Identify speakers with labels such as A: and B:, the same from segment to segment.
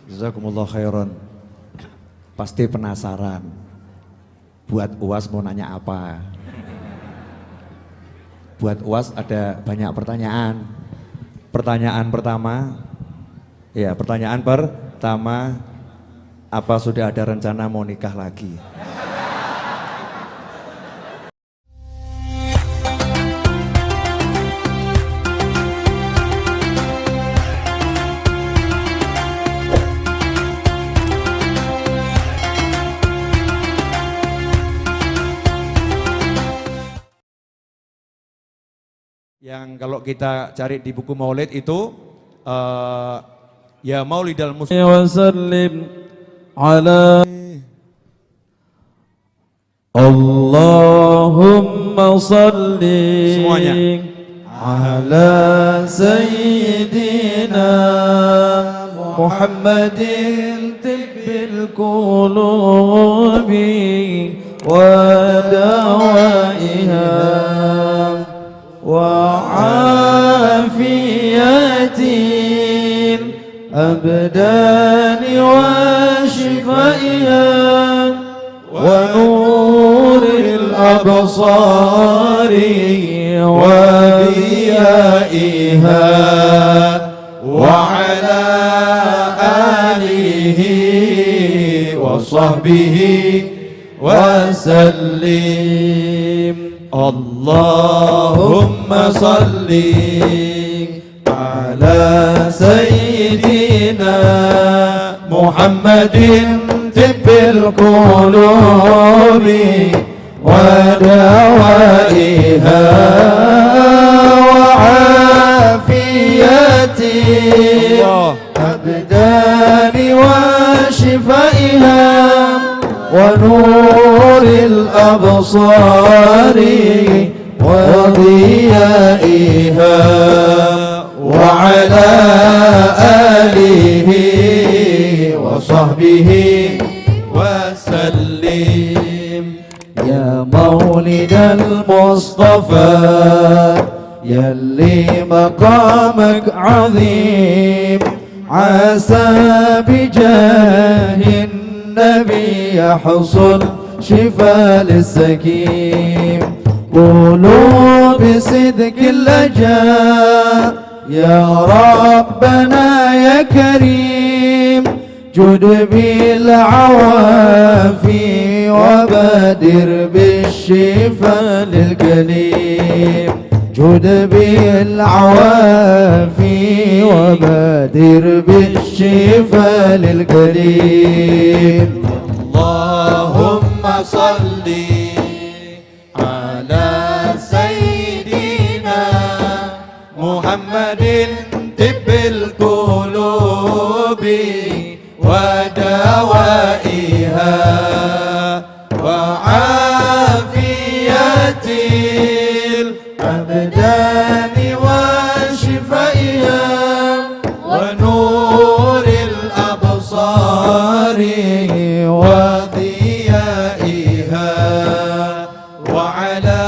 A: Jazakumullah khairan. Pasti penasaran. Buat UAS mau nanya apa? Buat UAS ada banyak pertanyaan. Pertanyaan pertama, apa sudah ada rencana mau nikah lagi? Yang kalau kita cari di buku Maulid itu ya Maulidal Mustafa
B: wa sallim ala Allahumma salli
A: semuanya
B: ala sayyidina Muhammadin tibbil qulubi wa dawaiha وعافية الأبدان وشفائها ونور الأبصار وضيائها وعلى آله وصحبه وسلم اللهم صل على سيدنا محمد طب القلوب ودوائها وعافية الأبدان وشفائها ونور الأبصار وضيائها وعلى آله وصحبه وسلم يا مولد المصطفى يلي مقامك عظيم عسى بجاه النبي يحصل شفاء للسكيم قولوا بصدق اللجاء يا ربنا يا كريم جد بالعوافي وبادر بالشفاء للكليم جد بالعوافي وبادر بالشفاء للكريم اللهم صل على سيدنا محمد طب القلوب ودوائها وعافية الأبدان وشفائها ونور الأبصار وضيائها وعلى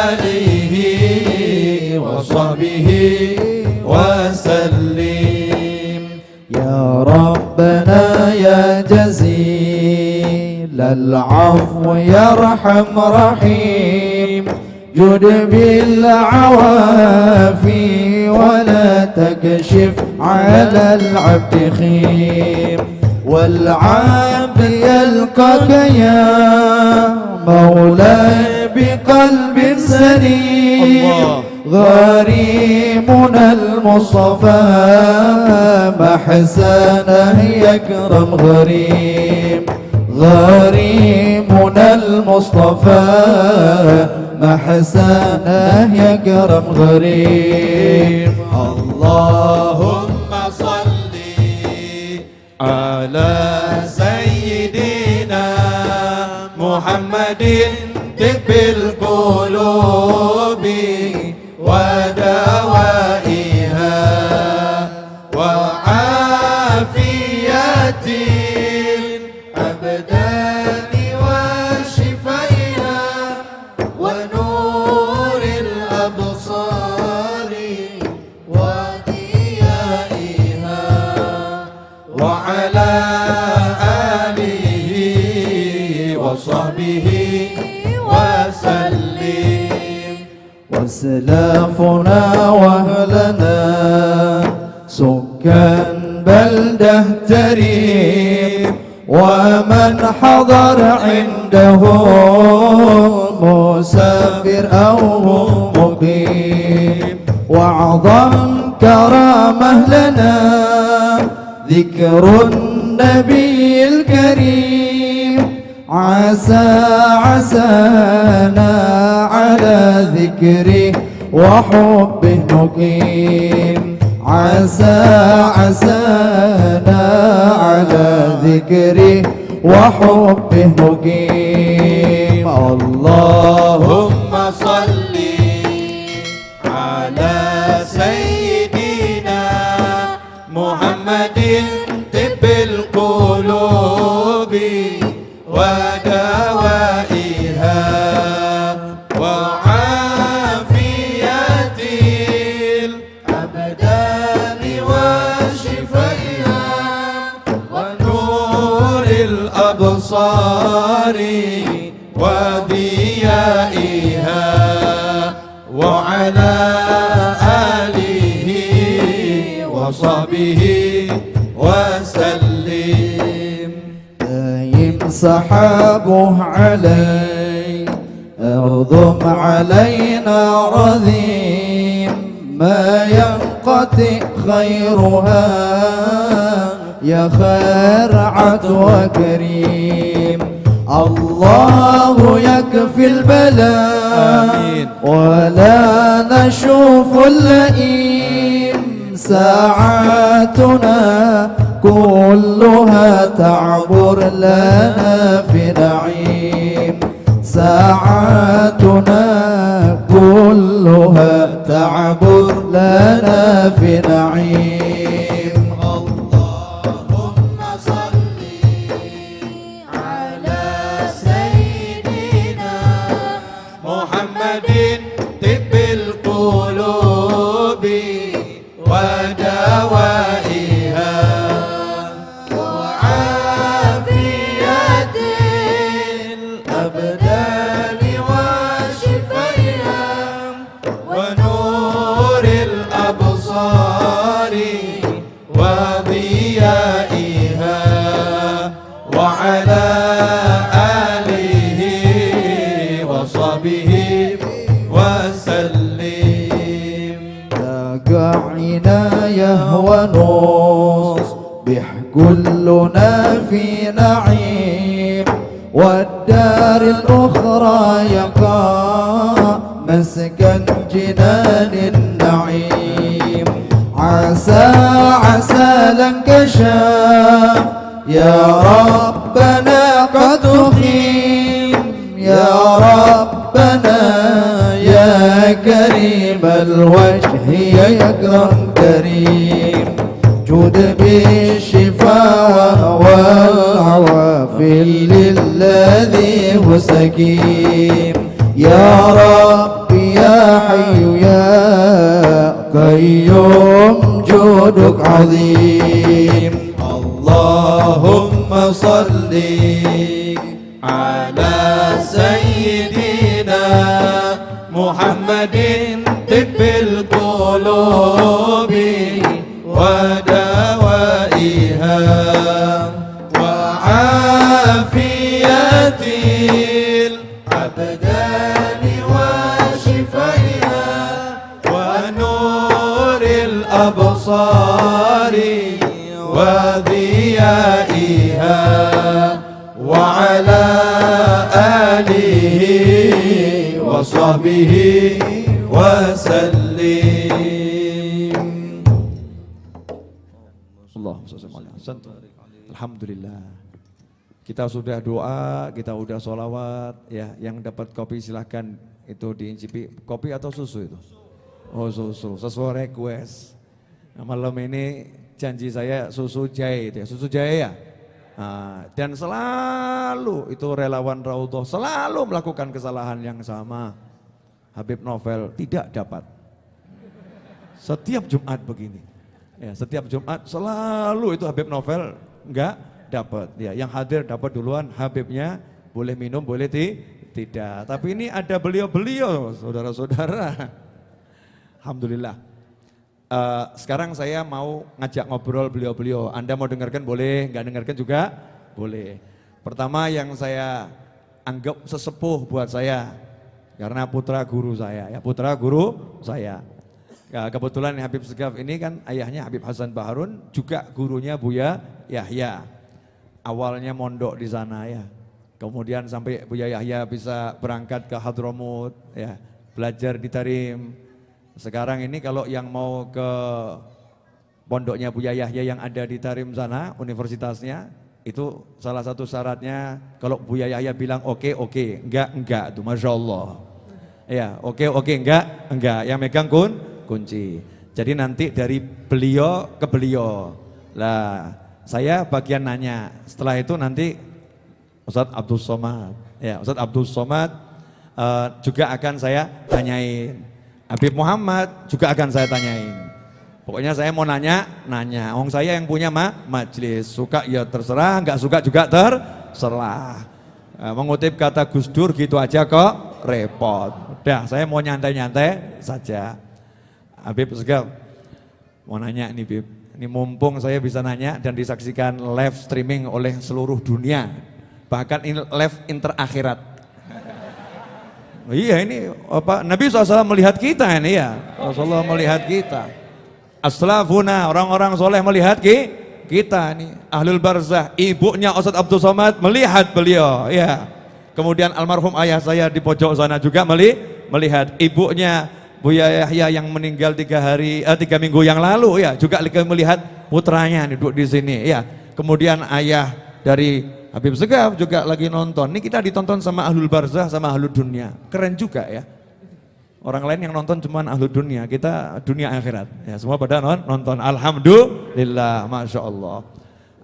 B: آله وصحبه وسلم يا ربنا يا جزيل العفو يرحم رحيم جد بالعوافي ولا تكشف على العبد خيم والعبد يلقاك يا مولاي بقلب سليم غريمنا المصطفى محسنه يكرم غريم غريمنا المصطفى محسنه يكرم غريم اللهم صل على سيدنا محمد طب القلوب ودوائها وعافية الأبدان وشفائها ونور الأبصار وضيائها وعلى آله وصحبه وسلم.
C: وسلافنا وأهلنا سكان بلدة تريم ومن حضر عنده مسافر أو مقيم. وأعظم كرامة لنا ذكر النبي الكريم عسى عسانا على ذكره وحبه نقيم. عسى عسانا على ذكره وحبه نقيم.
B: اللهم صل على سيدنا محمد طب القلوب ودوائها وعافية الأبدان وشفائها ونور الأبصار وضيائها وعلى آله وصحبه وسلم.
C: دايم سحابه علي أرضم علينا رذيم ما ينقطع خيرها يا خيرعة وكريم. الله يكفي البلاء ولا نشوف اللئيم. ساعاتنا كلها تعبر لنا في نعيم. ساعاتنا كلها تعبر لنا في نعيم.
B: اللهم صل على سيدنا محمد طب القلوب ودوائها وعافية الأبدان وشفائها ونور الأبصار وضيائها وعلى آله وصحبه وسلم.
C: ذاك عناية ونصبح كلنا في نعيم والدار الأخرى يقع مسكن جنان النعيم. عسى عسى لانكشاف يا ربنا قد أخيم. يا ربنا يا كريم الوجه يا أكرم كريم جود بالشفاء والعوافي للذي هو سكيم. يا رب يا حي يا قيوم جودك عظيم.
B: اللهم صل على سيدنا محمد طب القلوب ودوائها وعافية الأبدان وشفائها ونور الأبصار وضيائها وعلى آله وصحبه وسلم.
A: Alhamdulillah. Kita sudah doa, kita sudah sholawat, ya. Yang dapat kopi silahkan itu diincipi. Kopi atau susu itu? Oh susu, sesuai request. Nah, malam ini janji saya susu jahe itu ya, susu jahe ya. Nah, dan selalu itu relawan Raudhah selalu melakukan kesalahan yang sama. Habib Novel tidak dapat. Setiap Jumat begini. Ya, setiap Jumat selalu itu Habib Novel enggak dapat. Ya, yang hadir dapat duluan Habibnya, boleh minum, boleh tidak. Tapi ini ada beliau-beliau, saudara-saudara. Alhamdulillah. Sekarang saya mau ngajak ngobrol beliau-beliau. Anda mau dengarkan boleh, enggak dengarkan juga boleh. Pertama yang saya anggap sesepuh buat saya, karena putra guru saya, ya putra guru saya. Ya, kebetulan Habib Segaf ini kan ayahnya Habib Hasan Baharun, juga gurunya Buya Yahya. Awalnya mondok di sana ya. Kemudian sampai Buya Yahya bisa berangkat ke Hadramut ya, belajar di Tarim. Sekarang ini kalau yang mau ke pondoknya Buya Yahya yang ada di Tarim sana, universitasnya, itu salah satu syaratnya kalau Buya Yahya bilang oke, enggak tuh Masya Allah. Ya, oke, enggak, yang megang kunci. Jadi nanti dari beliau ke beliau. Lah, saya bagian nanya. Setelah itu nanti Ustadz Abdul Somad. Ya, Ustadz Abdul Somad juga akan saya tanyain. Habib Muhammad juga akan saya tanyain. Pokoknya saya mau nanya. Wong saya yang punya majelis. Suka ya terserah, enggak suka juga terserah. Mengutip kata Gus Dur gitu aja kok repot. Udah, saya mau nyantai-nyantai saja. Habib Segaf, mau nanya nih Bib, ini mumpung saya bisa nanya dan disaksikan live streaming oleh seluruh dunia, bahkan ini live interakhirat. Iya ini apa, Nabi SAW melihat kita ini ya, Rasulullah melihat kita. Aslafuna, orang-orang soleh melihat kita ini, Ahlul Barzah, ibunya Ustadz Abdul Somad melihat beliau ya. Kemudian almarhum ayah saya di pojok sana juga melihat ibunya Buya Yahya yang meninggal 3 minggu yang lalu ya, juga melihat putranya duduk di sini ya. Kemudian ayah dari Habib Segaf juga lagi nonton. Ini kita ditonton sama Ahlul Barzah sama Ahlul Dunia. Keren juga ya. Orang lain yang nonton cuma Ahlul Dunia, kita dunia akhirat. Ya, semua pada nonton. Alhamdulillah, Masya Allah.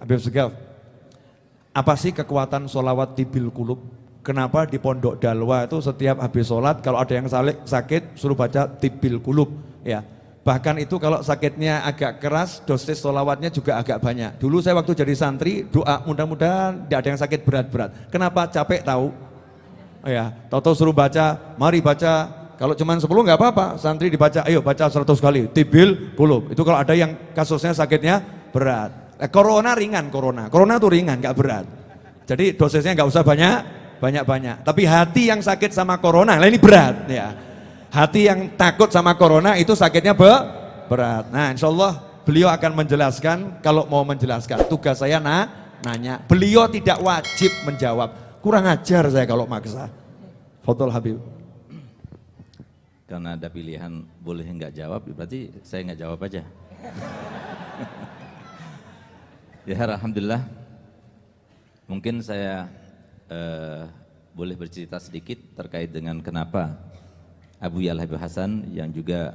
A: Habib Segaf, apa sih kekuatan sholawat tibil kulub? Kenapa di Pondok Dalwa itu setiap habis sholat kalau ada yang sakit suruh baca tibil kulub ya. Bahkan itu kalau sakitnya agak keras dosis sholawatnya juga agak banyak. Dulu saya waktu jadi santri doa mudah-mudahan tidak ada yang sakit berat-berat. Kenapa? Capek tahu ya. Tahu-tahu suruh baca, mari baca. Kalau cuma 10 nggak apa-apa, santri dibaca, ayo baca 100 kali tibil kulub. Itu kalau ada yang kasusnya sakitnya berat. Corona ringan, corona itu ringan nggak berat. Jadi dosisnya nggak usah banyak. Tapi hati yang sakit sama corona, nah ini berat ya. Hati yang takut sama corona itu sakitnya berat. Nah, insya Allah beliau akan menjelaskan. Kalau mau menjelaskan, tugas saya nanya. Beliau tidak wajib menjawab. Kurang ajar saya kalau maksa. Fadhol Habib.
D: Karena ada pilihan boleh nggak jawab, berarti saya nggak jawab aja. Ya, alhamdulillah. Mungkin saya boleh bercerita sedikit terkait dengan kenapa Abu Al Habib Hasan yang juga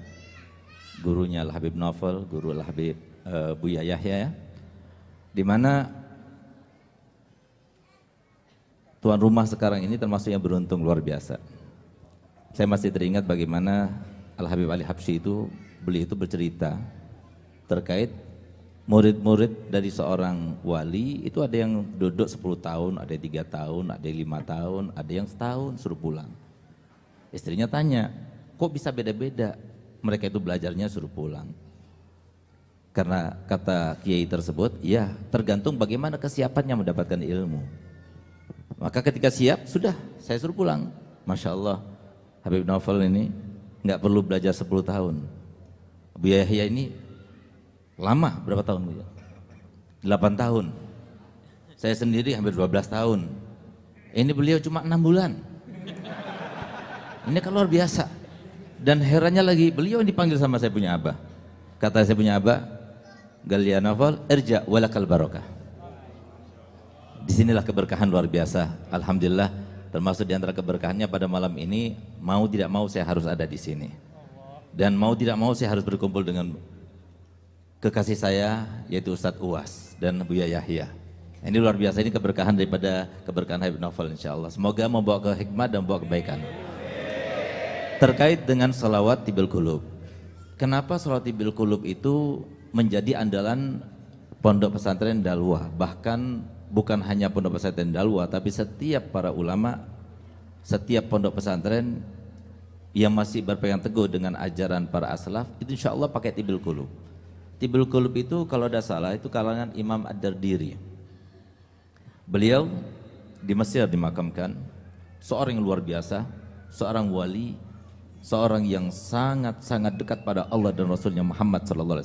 D: gurunya Al Habib Novel, guru Al Habib Buya Yahya ya, di mana tuan rumah sekarang ini termasuk yang beruntung luar biasa. Saya masih teringat bagaimana Al Habib Ali Habsyi itu, beliau itu bercerita terkait murid-murid dari seorang wali itu ada yang duduk 10 tahun, ada yang 3 tahun, ada yang 5 tahun, ada yang setahun suruh pulang. Istrinya tanya, kok bisa beda-beda? Mereka itu belajarnya suruh pulang. Karena kata kiai tersebut, ya tergantung bagaimana kesiapannya mendapatkan ilmu. Maka ketika siap, sudah saya suruh pulang. Masya Allah, Habib Novel ini nggak perlu belajar 10 tahun. Abu Yahya ini lama, berapa tahun? 8 tahun. Saya sendiri hampir 12 tahun. Ini beliau cuma 6 bulan. Ini kan luar biasa. Dan herannya lagi, beliau dipanggil sama saya punya abah. Kata saya punya abah, Galia Novel, irja walakal barokah. Disinilah keberkahan luar biasa. Alhamdulillah, termasuk di antara keberkahannya pada malam ini, mau tidak mau saya harus ada di sini. Dan mau tidak mau saya harus berkumpul dengan kekasih saya, yaitu Ustadz Uwas dan Buya Yahya. Ini luar biasa, ini keberkahan daripada keberkahan Habib Novel insya Allah. Semoga membawa ke hikmah dan membawa kebaikan. Terkait dengan salawat tibil kulub. Kenapa salawat tibil kulub itu menjadi andalan pondok pesantren Dalwa. Bahkan bukan hanya pondok pesantren Dalwa, tapi setiap para ulama, setiap pondok pesantren yang masih berpegang teguh dengan ajaran para aslaf, itu insya Allah pakai tibul qulub. Tibul qulub itu kalau tidak salah itu kalangan Imam Ad-Dardiri. Beliau di Mesir dimakamkan, seorang yang luar biasa, seorang wali, seorang yang sangat-sangat dekat pada Allah dan Rasulnya Muhammad SAW.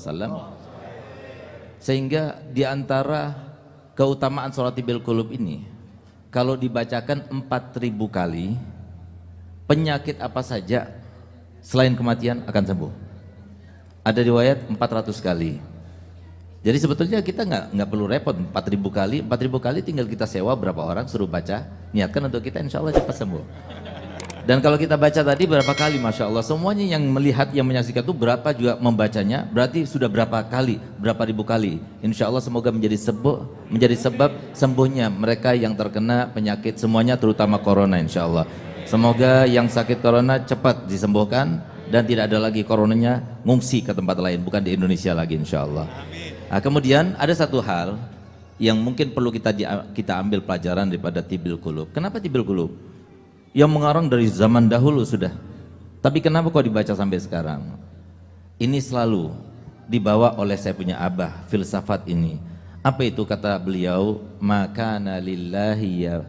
D: Sehingga di antara keutamaan sholat tibul qulub ini, kalau dibacakan 4.000 kali, penyakit apa saja selain kematian akan sembuh. Ada riwayat 400 kali. Jadi sebetulnya kita nggak perlu repot 4.000 kali tinggal kita sewa berapa orang suruh baca, niatkan untuk kita, insya Allah cepat sembuh. Dan kalau kita baca tadi berapa kali, masya Allah, semuanya yang melihat, yang menyaksikan itu berapa juga membacanya, berarti sudah berapa kali, berapa ribu kali. Insya Allah semoga menjadi sebab sembuhnya mereka yang terkena penyakit semuanya, terutama corona, insya Allah. Semoga yang sakit corona cepat disembuhkan dan tidak ada lagi coronanya ngungsi ke tempat lain, bukan di Indonesia lagi, insya Allah. Nah, kemudian ada satu hal yang mungkin perlu kita ambil pelajaran daripada tibul qulub. Kenapa tibul qulub? Yang mengarang dari zaman dahulu sudah, tapi kenapa kok dibaca sampai sekarang? Ini selalu dibawa oleh saya punya abah, filsafat ini. Apa itu kata beliau? Makana lillahi ya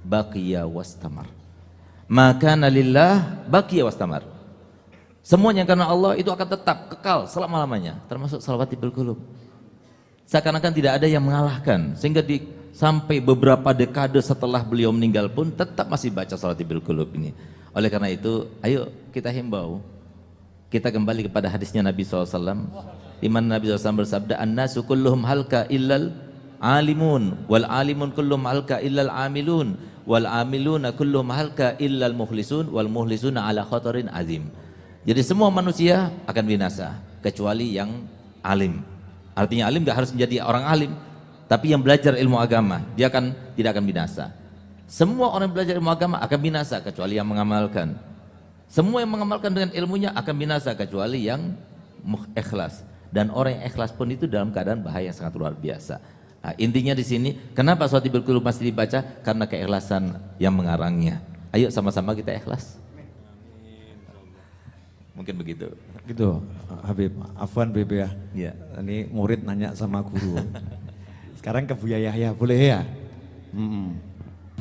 D: baqiya wastamar. Makana lillah baqiya wastamar. Semuanya karena Allah itu akan tetap kekal selama-lamanya, termasuk salawat tibul qulub. Seakan-akan tidak ada yang mengalahkan, sehingga sampai beberapa dekade setelah beliau meninggal pun tetap masih baca salat tibul qulub ini. Oleh karena itu, ayo kita himbau, kita kembali kepada hadisnya Nabi SAW, di mana Nabi SAW bersabda, "An-nasu kulluhum halka illal alimun, wal alimun kulluhum halka illal amilun, wal amiluna kulluhum halka illal mukhlisun, wal mukhlisuna ala khatarin azim." Jadi semua manusia akan binasa kecuali yang alim. Artinya alim gak harus menjadi orang alim, tapi yang belajar ilmu agama dia tidak akan binasa. Semua orang yang belajar ilmu agama akan binasa kecuali yang mengamalkan. Semua yang mengamalkan dengan ilmunya akan binasa kecuali yang ikhlas. Dan orang yang ikhlas pun itu dalam keadaan bahaya yang sangat luar biasa. Nah, intinya di sini, kenapa sholat tibul qulub masih dibaca? Karena keikhlasan yang mengarangnya. Ayo sama-sama kita ikhlas. Mungkin begitu.
A: Gitu, Habib. Afwan Bebe ya.
D: Iya.
A: Ini murid nanya sama guru. Sekarang ke Buya Yahya, boleh ya?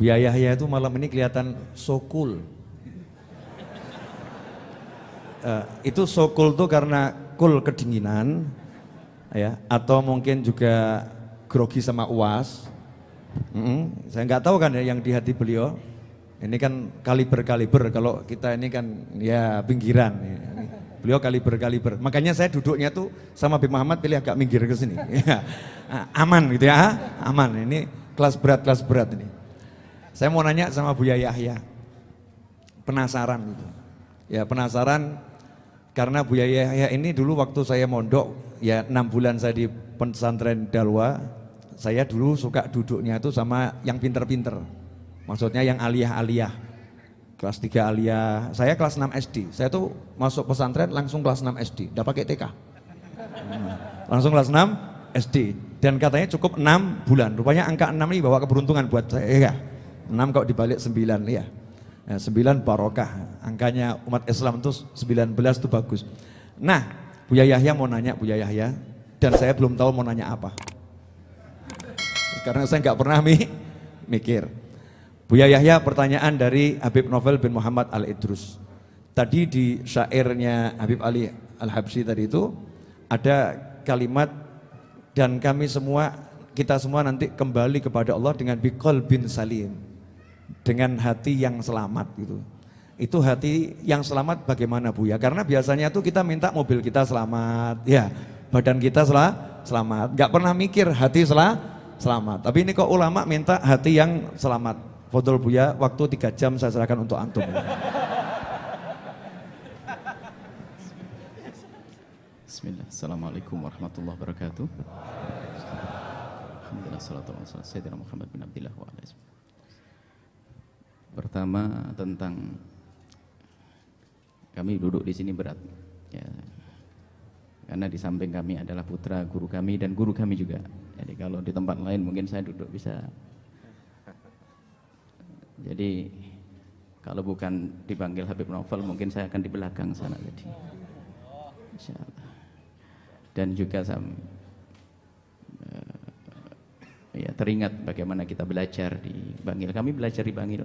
A: Buya Yahya itu malam ini kelihatan so cool. Itu so cool tuh karena cool kedinginan, ya, atau mungkin juga grogi sama UAS. Saya nggak tahu kan ya yang di hati beliau. Ini kan kaliber, kalau kita ini kan ya pinggiran. Beliau kaliber. Makanya saya duduknya tuh sama Habib Muhammad pilih agak minggir ke sini. Ya. Aman gitu ya, aman. Ini kelas berat ini. Saya mau nanya sama Buya Yahya. Penasaran gitu. Ya penasaran karena Buya Yahya ini dulu waktu saya mondok, ya 6 bulan saya di pesantren Dalwa, saya dulu suka duduknya tuh sama yang pinter-pinter. Maksudnya yang aliyah-aliyah, kelas 3 aliyah, saya kelas 6 SD, saya tuh masuk pesantren langsung kelas 6 SD, udah pakai TK, langsung kelas 6 SD, dan katanya cukup 6 bulan, rupanya angka 6 ini bawa keberuntungan buat saya, ya. 6 kok dibalik 9 ya, 9 barokah, angkanya umat Islam tuh 19 tuh bagus. Nah, Buya Yahya mau nanya, Buya Yahya, dan saya belum tahu mau nanya apa, karena saya nggak pernah mikir. Buya Yahya, pertanyaan dari Habib Novel bin Muhammad Al-Idrus. Tadi di syairnya Habib Ali Al-Habsyi tadi itu ada kalimat, dan kita semua nanti kembali kepada Allah dengan biqol bin salim, dengan hati yang selamat gitu. Itu hati yang selamat bagaimana Buya? Karena biasanya tuh kita minta mobil kita selamat, ya badan kita selamat, nggak pernah mikir hati selamat. Tapi ini kok ulama minta hati yang selamat. Fadhol Buya, waktu 3 jam saya serahkan untuk antum.
E: Bismillah, Assalamualaikum warahmatullahi wabarakatuh. Alhamdulillah, salatu wassalamu ala Sayyidina Muhammad bin Abdillah wa ala alihi. Pertama tentang kami duduk di sini berat. Ya. karena di samping kami adalah putra guru kami dan guru kami juga. Jadi kalau di tempat lain mungkin saya duduk bisa. Jadi kalau bukan dipanggil Habib Novel mungkin saya akan di belakang sana tadi. Insyaallah. Dan juga ya teringat bagaimana kita belajar di Bangil. Kami belajar di Bangil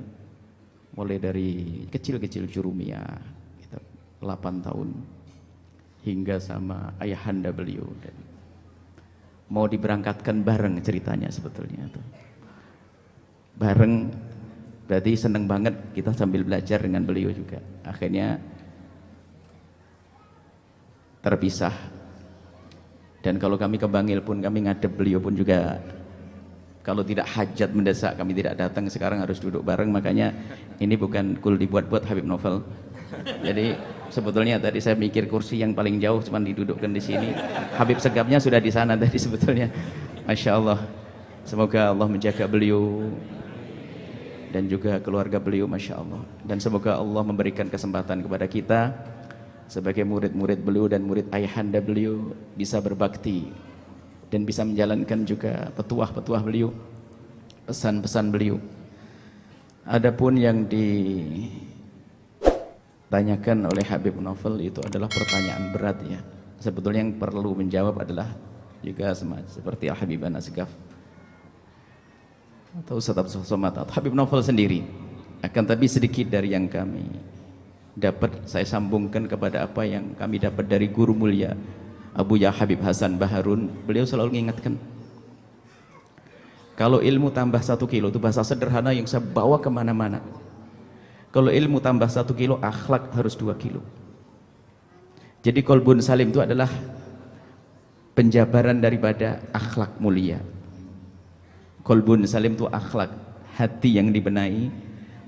E: mulai dari kecil-kecil jurumiyah, kita 8 tahun hingga sama ayahanda beliau, dan mau diberangkatkan bareng ceritanya sebetulnya tuh. Bareng berarti seneng banget kita sambil belajar dengan beliau juga. Akhirnya terpisah. Dan kalau kami ke Bangil pun kami ngadep beliau pun juga, kalau tidak hajat mendesak kami tidak datang, sekarang harus duduk bareng. Makanya ini bukan kul dibuat-buat Habib Novel. Jadi sebetulnya tadi saya mikir kursi yang paling jauh cuma didudukkan di sini. Habib Segapnya sudah di sana tadi sebetulnya. Masya Allah. Semoga Allah menjaga beliau dan juga keluarga beliau, Masya Allah. Dan semoga Allah memberikan kesempatan kepada kita sebagai murid-murid beliau dan murid ayahanda beliau bisa berbakti dan bisa menjalankan juga petuah-petuah beliau, pesan-pesan beliau. Adapun yang ditanyakan oleh Habib Novel itu adalah pertanyaan berat ya. Sebetulnya yang perlu menjawab adalah juga seperti Habib Anasgaf atau Ustaz Abdul Somad atau Habib Novel sendiri. Akan tapi sedikit dari yang kami dapat saya sambungkan kepada apa yang kami dapat dari guru mulia Abu Ya Habib Hasan Baharun. Beliau selalu mengingatkan, kalau ilmu tambah 1 kilo itu bahasa sederhana yang saya bawa kemana-mana. Kalau ilmu tambah 1 kilo, akhlak harus 2 kilo. Jadi qalbun salim itu adalah penjabaran daripada akhlak mulia. Qalbun salim itu akhlak, hati yang dibenahi.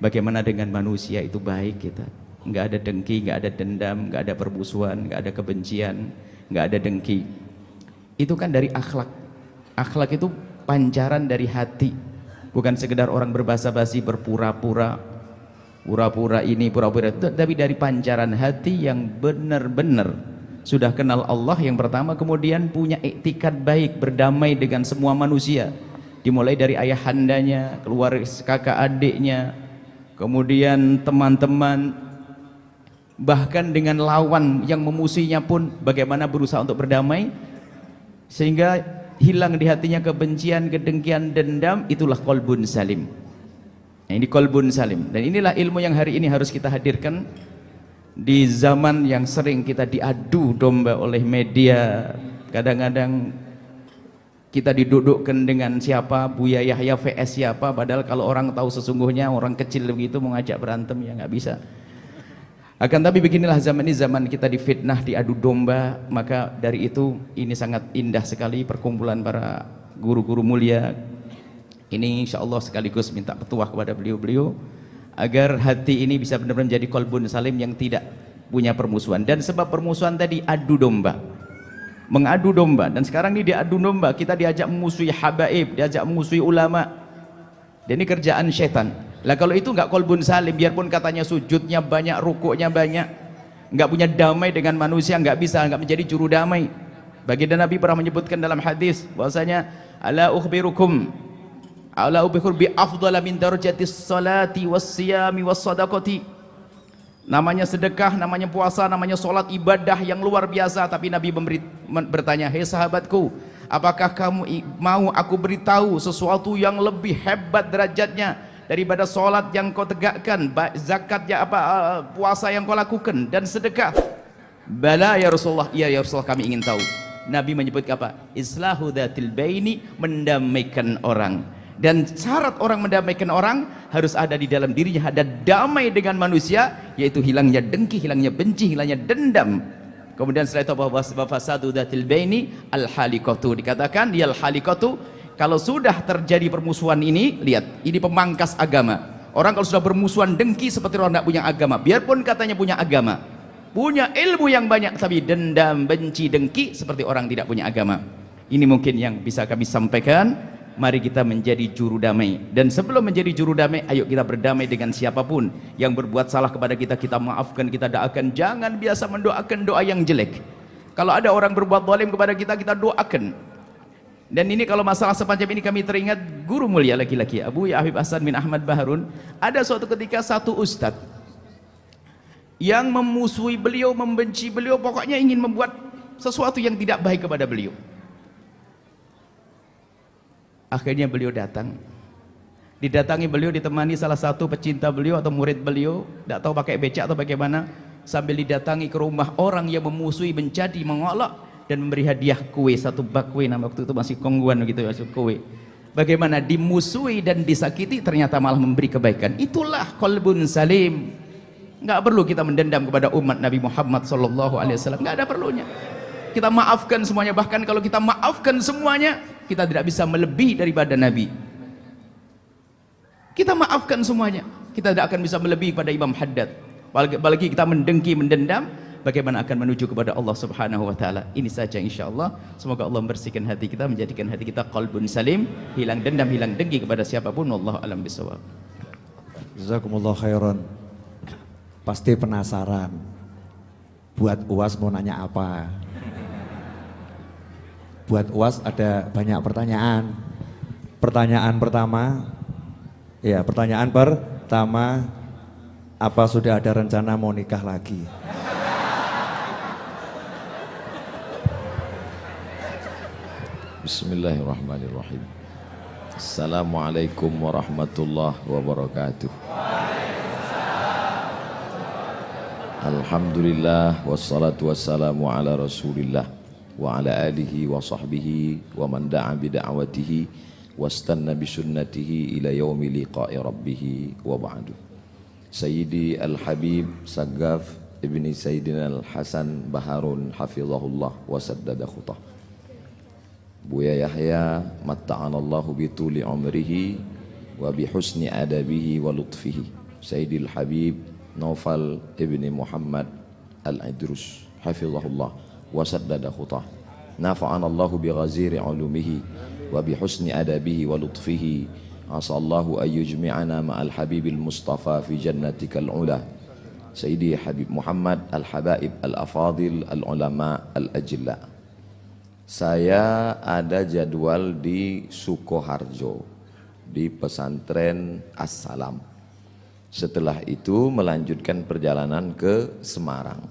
E: Bagaimana dengan manusia itu baik kita, nggak ada dengki, nggak ada dendam, nggak ada permusuhan, nggak ada kebencian, nggak ada dengki. Itu kan dari akhlak. Akhlak itu pancaran dari hati, bukan sekedar orang berbasa-basi, berpura-pura, pura-pura ini, pura-pura itu, tapi dari pancaran hati yang benar-benar sudah kenal Allah yang pertama, kemudian punya iktikad baik, berdamai dengan semua manusia, dimulai dari ayahandanya, keluarga, kakak adiknya, kemudian teman-teman, bahkan dengan lawan yang memusuhinya pun bagaimana berusaha untuk berdamai sehingga hilang di hatinya kebencian, kedengkian, dendam. Itulah qalbun salim. Nah, ini qalbun salim, dan inilah ilmu yang hari ini harus kita hadirkan di zaman yang sering kita diadu domba oleh media. Kadang-kadang kita didudukkan dengan siapa, Buya Yahya vs siapa, padahal kalau orang tahu sesungguhnya orang kecil begitu mau ngajak berantem ya nggak bisa. Akan tapi beginilah zaman ini, zaman kita difitnah, diadu domba. Maka dari itu ini sangat indah sekali perkumpulan para guru-guru mulia ini. Insya Allah sekaligus minta petuah kepada beliau-beliau agar hati ini bisa benar-benar menjadi qalbun salim yang tidak punya permusuhan. Dan sebab permusuhan tadi adu domba, mengadu domba, dan sekarang ini diadu domba, kita diajak memusuhi habaib, diajak memusuhi ulama, dan ini kerjaan setan. Lah kalau itu nggak qalbun salim, biarpun katanya sujudnya banyak, rukuknya banyak, nggak punya damai dengan manusia, nggak bisa, nggak menjadi juru damai. Baginda Nabi pernah menyebutkan dalam hadis bahwasanya ala ukhbirukum bi afdhala min darajatis salati was siyami was sadaqati. Namanya sedekah, namanya puasa, namanya sholat, ibadah yang luar biasa. Tapi Nabi bertanya, hei sahabatku, apakah kamu mau aku beritahu sesuatu yang lebih hebat derajatnya daripada sholat yang kau tegakkan, zakat ya puasa yang kau lakukan, dan sedekah? Bala ya Rasulullah, iya ya Rasulullah, kami ingin tahu. Nabi menyebut apa? Islahu dzatil baini, mendamaikan orang. Dan syarat orang mendamaikan orang harus ada di dalam dirinya, ada damai dengan manusia, yaitu hilangnya dengki, hilangnya benci, hilangnya dendam. Kemudian setelah itu bahwa fasadu dzatil baini al halikatu, dikatakan dia al halikatu. Kalau sudah terjadi permusuhan ini, lihat, ini pemangkas agama. Orang kalau sudah bermusuhan, dengki seperti orang tidak punya agama. Biarpun katanya punya agama, punya ilmu yang banyak, tapi dendam, benci, dengki seperti orang tidak punya agama. Ini mungkin yang bisa kami sampaikan. Mari kita menjadi juru damai. Dan sebelum menjadi juru damai, ayo kita berdamai dengan siapapun yang berbuat salah kepada kita, kita maafkan, kita doakan. Jangan biasa mendoakan doa yang jelek. Kalau ada orang berbuat zalim kepada kita, kita doakan. Dan ini kalau masalah semacam ini kami teringat guru mulia laki-laki Abu Ya Habib Hasan bin Ahmad Baharun. Ada suatu ketika satu ustadz yang memusuhi beliau, membenci beliau, pokoknya ingin membuat sesuatu yang tidak baik kepada beliau. Akhirnya beliau datang, didatangi beliau, ditemani salah satu pecinta beliau atau murid beliau, tidak tahu pakai becak atau bagaimana, sambil didatangi ke rumah orang yang memusuhi, menjadi mengolok, dan memberi hadiah kue, satu bak kue, nama waktu itu masih kongguan gitu, kue. Bagaimana dimusuhi dan disakiti, ternyata malah memberi kebaikan. Itulah qalbun salim. Nggak perlu kita mendendam kepada umat Nabi Muhammad SAW, nggak ada perlunya. Kita maafkan semuanya, bahkan kalau kita maafkan semuanya, kita tidak bisa melebihi daripada Nabi. Kita maafkan semuanya, kita tidak akan bisa melebihi pada Imam Haddad. Apalagi kita mendengki, mendendam, bagaimana akan menuju kepada Allah Subhanahu wa taala. Ini saja insyaallah. Semoga Allah membersihkan hati kita, menjadikan hati kita qalbun salim, hilang dendam, hilang dengki kepada siapapun. Wallahu a'lam bishawab.
A: Jazakumullah khairan. Pasti penasaran. Buat UAS mau nanya apa? Buat UAS ada banyak pertanyaan. Pertanyaan pertama, apa sudah ada rencana mau nikah lagi?
B: Bismillahirrahmanirrahim. Assalamualaikum warahmatullahi wabarakatuh. Alhamdulillah wassalatu wassalamu ala rasulillah wa ala alihi wa sahbihi wa man da'a bida'watihi wastanna bisunnatihi ila yaumi liqa'i rabbih wa ba'du. Sayyidi Al-Habib Saggaf ibni Sayyidina Al-Hasan Baharun hafizahullah wa saddada khutah. Buya Yahya matta'anallahu bituli umrihi wa bihusni adabihi wa lutfihi. Sayyidil Habib Naufal ibni Muhammad Al-Idrus hafizahullah wa saddada khutah. Nafa'anallahu bighaziri ulumihi wa bihusni adabihi wa lutfihi. Asallahu ayyujmi'ana ma'al habibil mustafa fi jannatikal ula. Sayyidi Habib Muhammad Al-Habaib Al-Afadil Al-Ulama Al-Ajilla. Saya ada jadwal di Sukoharjo, di pesantren As-Salam. Setelah itu melanjutkan perjalanan ke Semarang.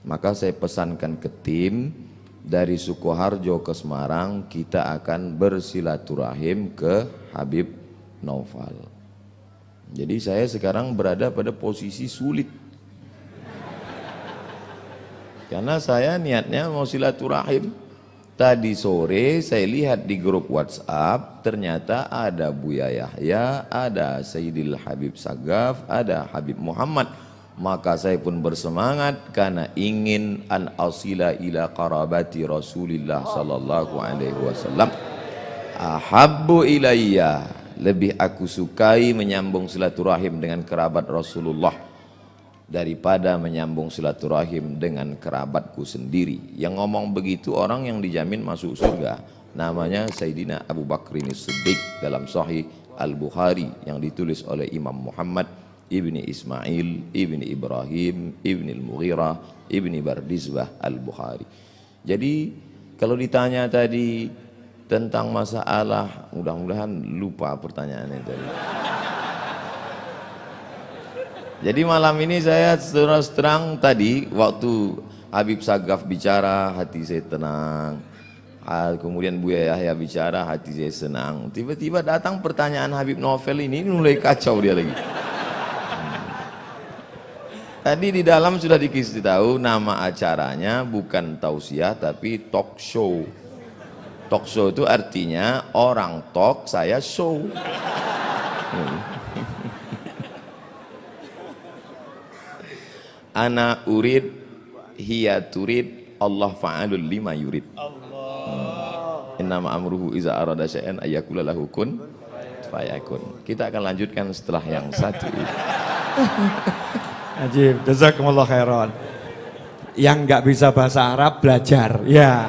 B: Maka saya pesankan ke tim dari Sukoharjo ke Semarang, kita akan bersilaturahim ke Habib Naufal. Jadi saya sekarang berada pada posisi sulit. Karena saya niatnya mau silaturahim. Tadi sore saya lihat di grup WhatsApp, ternyata ada Buya Yahya, ada Sayyidil Habib Saggaf, ada Habib Muhammad. Maka saya pun bersemangat karena ingin an asila ila qarabati Rasulillah sallallahu alaihi wasallam. Ahabbu ilayya, lebih aku sukai menyambung silaturahim dengan kerabat Rasulullah daripada menyambung silaturahim dengan kerabatku sendiri. Yang ngomong begitu orang yang dijamin masuk surga, namanya Sayyidina Abu Bakrin Siddiq dalam Sahih Al-Bukhari yang ditulis oleh Imam Muhammad ibni Ismail ibni Ibrahim ibni Al-Mughirah ibni Bardizbah Al-Bukhari. Jadi kalau ditanya tadi tentang masalah, mudah-mudahan lupa pertanyaannya tadi. Jadi malam ini saya terus terang, tadi waktu Habib Saggaf bicara hati saya tenang, kemudian Buya Yahya bicara hati saya senang. Tiba-tiba datang pertanyaan Habib Naufal ini mulai kacau dia lagi. Tadi di dalam sudah dikasih tahu nama acaranya bukan tausiah tapi talk show. Talk show itu artinya orang talk, saya show. Ana urid, hiya turid, Allah fa'alul lima yurid. Innama amruhu iza arada syai'an ayyakula lahu kun fayakun. Kita akan lanjutkan setelah yang satu ini.
A: Ajib, jazakumullah khairan. Yang nggak bisa bahasa Arab belajar, ya.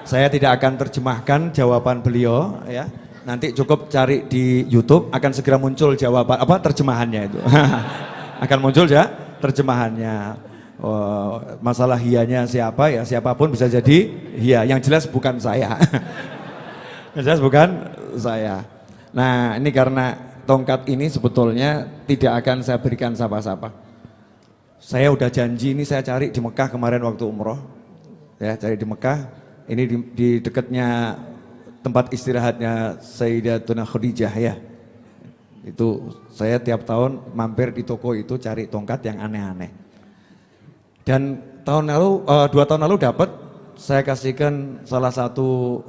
A: Saya tidak akan terjemahkan jawaban beliau, ya. Nanti cukup cari di YouTube, akan segera muncul jawaban terjemahannya itu. Akan muncul ya terjemahannya. Masalah hianya siapa ya, siapapun bisa jadi hia. Yang jelas bukan saya. Yang jelas bukan saya. Nah ini karena tongkat ini sebetulnya tidak akan saya berikan siapa-siapa. Saya udah janji ini saya cari di Mekah kemarin waktu umroh. Ya cari di Mekah. Ini di dekatnya tempat istirahatnya Sayyidatuna Khadijah ya. Itu saya tiap tahun mampir di toko itu cari tongkat yang aneh-aneh. Dan tahun lalu, 2 tahun lalu dapat, saya kasihkan salah satu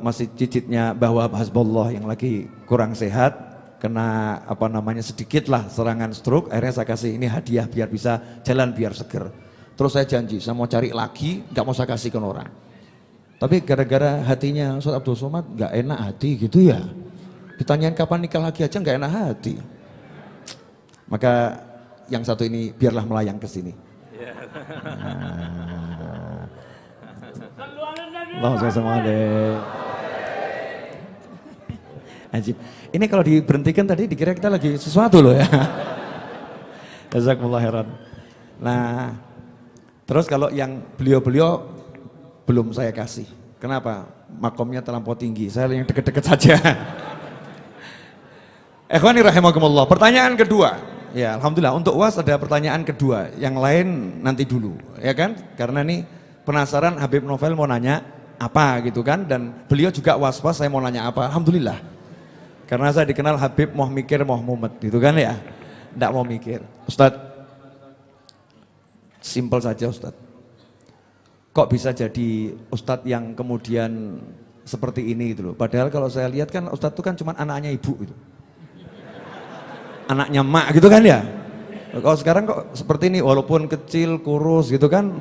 A: masih cicitnya bahwa Hasbullah yang lagi kurang sehat, kena apa namanya sedikit lah serangan stroke, akhirnya saya kasih ini hadiah biar bisa jalan biar seger. Terus saya janji, saya mau cari lagi, nggak mau saya kasihkan orang. Tapi gara-gara hatinya Ustaz Abdul Somad nggak enak hati gitu ya. Ditanyain kapan nikah lagi aja nggak enak hati. Maka yang satu ini biarlah melayang ke sini. Allahumma sholli Ajib. Ini kalau diberhentikan tadi dikira kita lagi sesuatu loh ya. Jazakumullah khairan. Nah, terus kalau yang beliau-beliau belum saya kasih. Kenapa? Makomnya terlampau tinggi. Saya yang deket-deket saja. Ikhwani rahimakumullah. Pertanyaan kedua. Ya, alhamdulillah untuk UAS ada pertanyaan kedua. Yang lain nanti dulu, ya kan? Karena nih penasaran Habib Novel mau nanya apa gitu kan, dan beliau juga was-was saya mau nanya apa. Alhamdulillah. Karena saya dikenal Habib mau mikir mau mumet gitu kan ya. Enggak mau mikir. Ustadz, simpel saja Ustadz. Kok bisa jadi Ustadz yang kemudian seperti ini gitu loh. Padahal kalau saya lihat kan Ustadz itu kan cuma anaknya ibu gitu. Anaknya mak gitu kan ya. Kalau sekarang kok seperti ini walaupun kecil, kurus gitu kan.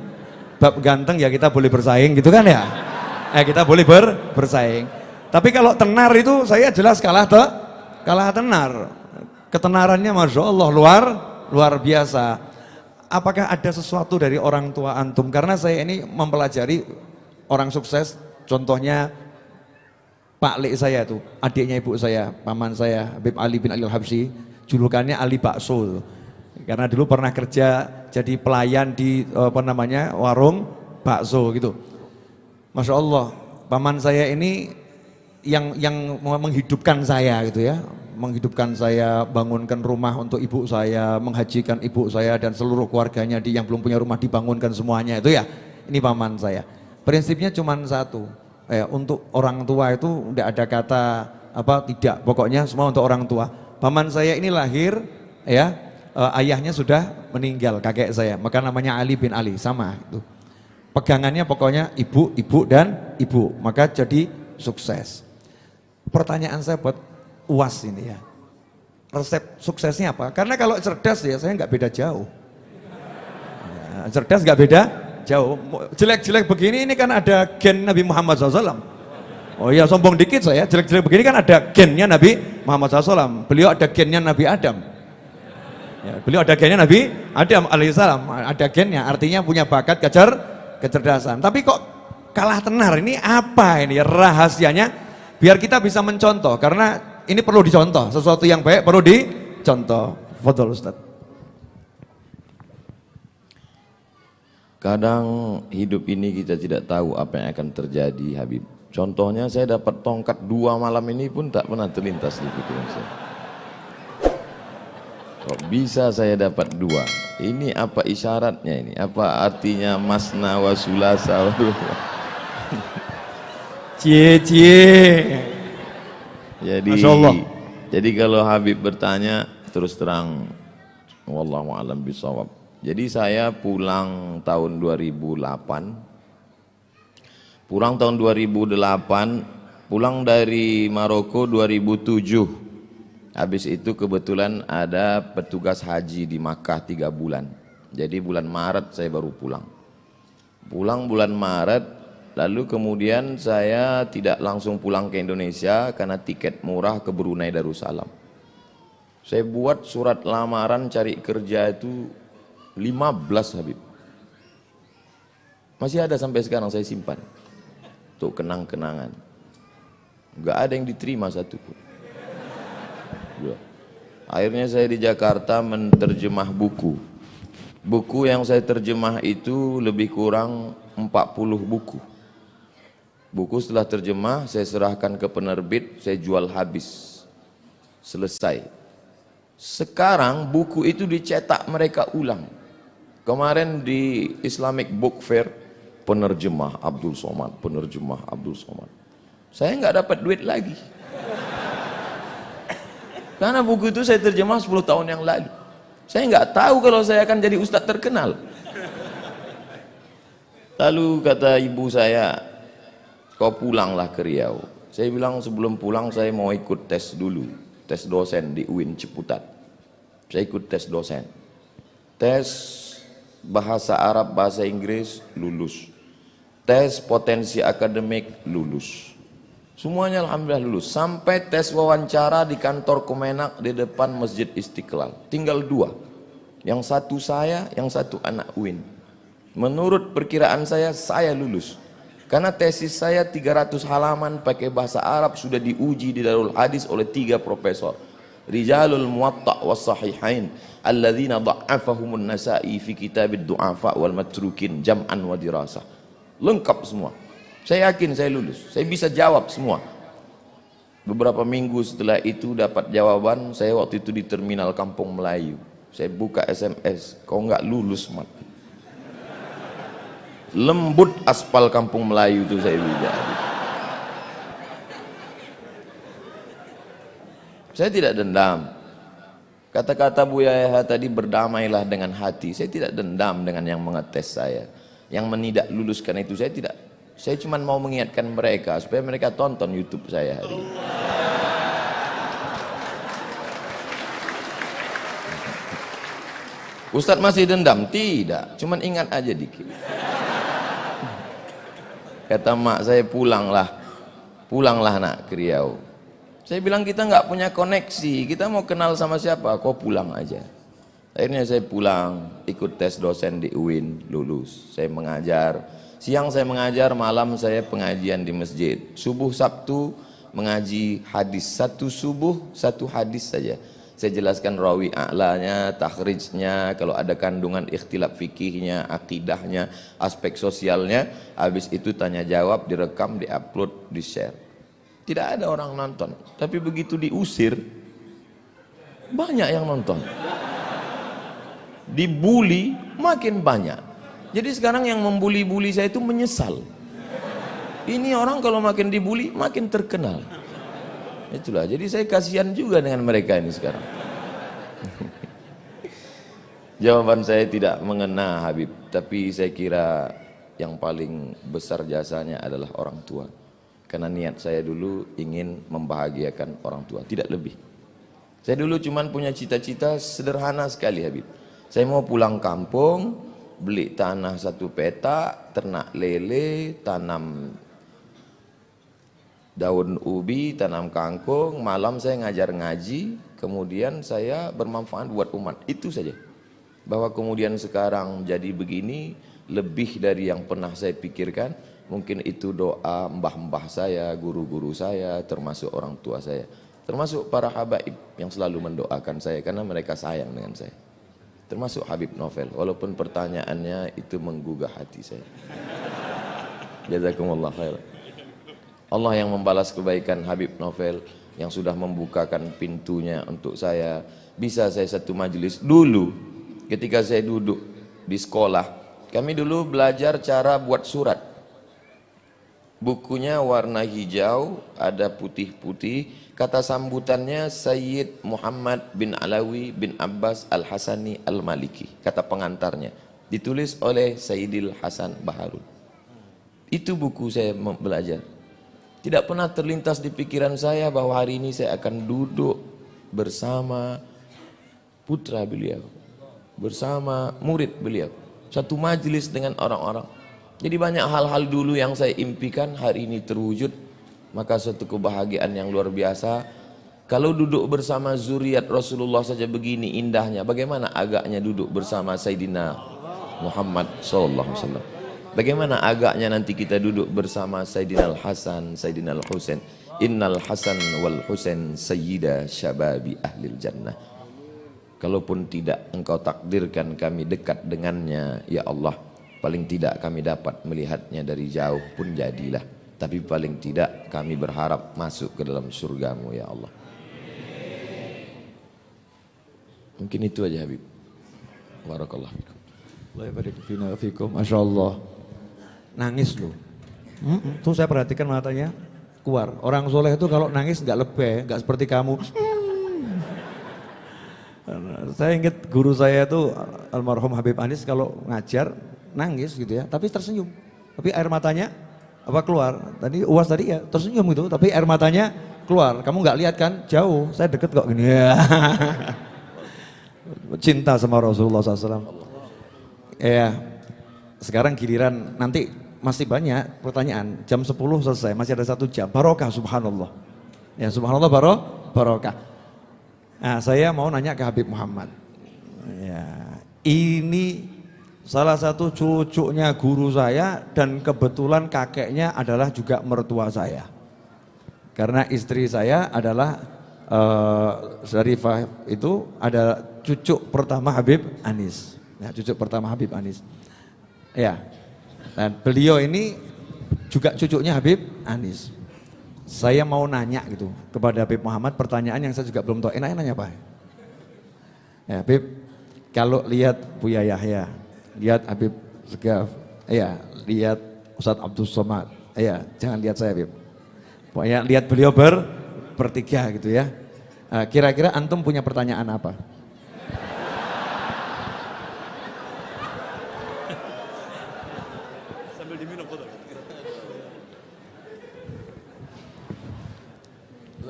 A: Bab ganteng ya kita boleh bersaing gitu kan ya. Kita boleh bersaing. Tapi kalau tenar itu saya jelas kalah tenar. Ketenarannya Masya Allah luar biasa. Apakah ada sesuatu dari orang tua antum? Karena saya ini mempelajari orang sukses, contohnya Pak Lek saya tuh, adiknya ibu saya, paman saya, Habib Ali bin Ali Al-Habsyi, julukannya Ali Bakso. Karena dulu pernah kerja jadi pelayan di warung bakso gitu. Masya Allah, paman saya ini yang menghidupkan saya gitu ya. Menghidupkan saya, bangunkan rumah untuk ibu saya, menghajikan ibu saya dan seluruh keluarganya yang belum punya rumah dibangunkan semuanya itu ya. Ini paman saya. Prinsipnya cuma satu, untuk orang tua itu tidak ada kata tidak, pokoknya semua untuk orang tua. Paman saya ini lahir ya, ayahnya sudah meninggal, kakek saya, maka namanya Ali bin Ali, sama itu. Pegangannya pokoknya ibu, ibu dan ibu, maka jadi sukses. Pertanyaan saya buat UAS ini ya, resep suksesnya apa? Karena kalau cerdas ya saya nggak beda jauh. Ya, cerdas nggak beda jauh. Jelek-jelek begini ini kan ada gen Nabi Muhammad SAW. Oh iya sombong dikit saya, jelek-jelek begini kan ada gennya Nabi Muhammad SAW. Beliau ada gennya Nabi Adam. Ya, beliau ada gennya Nabi Adam alaihissalam, ada gennya, artinya punya bakat kecerdasan. Tapi kok kalah tenar, ini apa ini rahasianya? Biar kita bisa mencontoh, karena ini perlu dicontoh, sesuatu yang baik perlu dicontoh. Fadhol Ustaz.
B: Kadang hidup ini kita tidak tahu apa yang akan terjadi, Habib. Contohnya saya dapat tongkat 2 malam ini pun tak pernah terlintas di pikiran saya. Kok bisa saya dapat 2? Ini apa isyaratnya ini? Apa artinya masna wa sulasa?
A: Cie.
B: Jadi kalau Habib bertanya terus terang, wallahu a'lam bishawab. Jadi saya pulang tahun 2008. Pulang tahun 2008, pulang dari Maroko 2007. Habis itu kebetulan ada petugas haji di Makkah 3 bulan. Jadi bulan Maret saya baru pulang. Pulang bulan Maret. Lalu kemudian saya tidak langsung pulang ke Indonesia karena tiket murah ke Brunei Darussalam. Saya buat surat lamaran cari kerja itu 15 Habib. Masih ada sampai sekarang saya simpan. Untuk kenang-kenangan. Enggak ada yang diterima satu pun. Akhirnya saya di Jakarta menerjemah buku. Buku yang saya terjemah itu lebih kurang 40 buku. Buku setelah terjemah saya serahkan ke penerbit, saya jual habis. Selesai. Sekarang buku itu dicetak mereka ulang. Kemarin di Islamic Book Fair, penerjemah Abdul Somad, penerjemah Abdul Somad. Saya nggak dapat duit lagi. Karena buku itu saya terjemah 10 tahun yang lalu. Saya nggak tahu kalau saya akan jadi ustadz terkenal. Lalu kata ibu saya, kau pulanglah ke Riau. Saya bilang sebelum pulang saya mau ikut tes dulu. Tes dosen di UIN Ciputat. Saya ikut tes dosen. Tes bahasa Arab, bahasa Inggris, lulus. Tes potensi akademik, lulus. Semuanya alhamdulillah lulus. Sampai tes wawancara di kantor Kemenak di depan Masjid Istiqlal. Tinggal 2. Yang satu saya, yang satu anak UIN. Menurut perkiraan saya lulus. Karena tesis saya 300 halaman pakai bahasa Arab sudah diuji di Darul Hadis oleh 3 profesor. Rijalul Muwatta' was Sahihain alladzina dha'afahumun Nasa'i fi kitabid du'afa wal matrukin jam'an wa dirasah. Lengkap semua. Saya yakin saya lulus, saya bisa jawab semua. Beberapa minggu setelah itu dapat jawaban, saya waktu itu di terminal Kampung Melayu. Saya buka SMS, kau nggak lulus, Mat. Lembut aspal Kampung Melayu itu saya bilang. Saya tidak dendam. Kata-kata Buya Yahya tadi, berdamailah dengan hati. Saya tidak dendam dengan yang mengetes saya, yang menidak luluskan itu. Saya tidak. Saya cuma mau mengingatkan mereka supaya mereka tonton YouTube saya hari ini. Ustadz masih dendam? Tidak, cuman ingat aja dikit. Kata mak saya, pulanglah nak ke Riau. Saya bilang kita nggak punya koneksi, kita mau kenal sama siapa? Kau pulang aja. Akhirnya saya pulang, ikut tes dosen di UIN, lulus. Saya mengajar. Siang saya mengajar, malam saya pengajian di masjid. Subuh Sabtu mengaji hadis, 1 subuh 1 hadis saja. Saya jelaskan rawi a'lanya, takhrijnya, kalau ada kandungan ikhtilaf fikihnya, akidahnya, aspek sosialnya. Habis itu tanya jawab, direkam, diupload, di-share. Tidak ada orang nonton. Tapi begitu diusir, banyak yang nonton. Dibully makin banyak. Jadi sekarang yang membuli-buli saya itu menyesal. Ini orang kalau makin dibully makin terkenal. Itulah. Jadi saya kasihan juga dengan mereka ini sekarang. Jawaban saya tidak mengena Habib, tapi saya kira yang paling besar jasanya adalah orang tua. Karena niat saya dulu ingin membahagiakan orang tua, tidak lebih. Saya dulu cuman punya cita-cita sederhana sekali Habib. Saya mau pulang kampung, beli tanah 1 petak, ternak lele, tanam daun ubi, tanam kangkung, malam saya ngajar ngaji, kemudian saya bermanfaat buat umat. Itu saja. Bahwa kemudian sekarang jadi begini, lebih dari yang pernah saya pikirkan. Mungkin itu doa mbah-mbah saya, guru-guru saya, termasuk orang tua saya, termasuk para habaib yang selalu mendoakan saya karena mereka sayang dengan saya. Termasuk Habib Novel, walaupun pertanyaannya itu menggugah hati saya. Jazakumullah khair. Allah yang membalas kebaikan Habib Novel yang sudah membukakan pintunya untuk saya. Bisa saya satu majelis dulu ketika saya duduk di sekolah. Kami dulu belajar cara buat surat. Bukunya warna hijau, ada putih-putih. Kata sambutannya Sayyid Muhammad bin Alawi bin Abbas Al-Hasani Al-Maliki. Kata pengantarnya. Ditulis oleh Sayyidil Hasan Baharul. Itu buku saya belajar. Tidak pernah terlintas di pikiran saya bahwa hari ini saya akan duduk bersama putra beliau. Bersama murid beliau. Satu majelis dengan orang-orang. Jadi banyak hal-hal dulu yang saya impikan hari ini terwujud. Maka suatu kebahagiaan yang luar biasa. Kalau duduk bersama zuriat Rasulullah saja begini indahnya, bagaimana agaknya duduk bersama Sayyidina Muhammad SAW. Bagaimana agaknya nanti kita duduk bersama Sayyidina Al-Hasan, Sayyidina Al-Husain. Innal Hasan wal Husain sayyida syababi ahlil jannah. Kalaupun tidak Engkau takdirkan kami dekat dengannya, ya Allah, paling tidak kami dapat melihatnya dari jauh pun jadilah. Tapi paling tidak kami berharap masuk ke dalam surgamu, ya Allah. Mungkin itu aja Habib. Barakallah fikum.
A: Allah barik fina wa fikum. Masya Allah. Nangis loh. Tuh saya perhatikan matanya keluar. Orang soleh itu kalau nangis nggak lebay, nggak seperti kamu. Saya ingat guru saya itu almarhum Habib Anis kalau ngajar nangis gitu ya, tapi tersenyum. Tapi air matanya apa keluar? Tadi UAS tadi ya tersenyum gitu, tapi air matanya keluar. Kamu nggak lihat kan? Jauh. Saya deket kok gini ya. Cinta sama Rasulullah SAW. Ya, sekarang giliran nanti masih banyak pertanyaan. Jam 10 selesai, masih ada 1 jam. Barokah subhanallah. Ya subhanallah barokah. Nah, saya mau nanya ke Habib Muhammad. Ya, ini salah satu cucunya guru saya dan kebetulan kakeknya adalah juga mertua saya. Karena istri saya adalah Syarifah itu ada cucu pertama Habib Anis. Ya, cucu pertama Habib Anis. Ya. Dan beliau ini juga cucunya Habib Anis. Saya mau nanya gitu kepada Habib Muhammad pertanyaan yang saya juga belum tahu. Enaknya nanya apa? Ya, Habib, kalau lihat Buya Yahya, lihat Habib Segaf, ya, lihat Ustadz Abdul Somad, ya, jangan lihat saya, Habib. Pokoknya lihat beliau bertiga gitu ya. Kira-kira antum punya pertanyaan apa?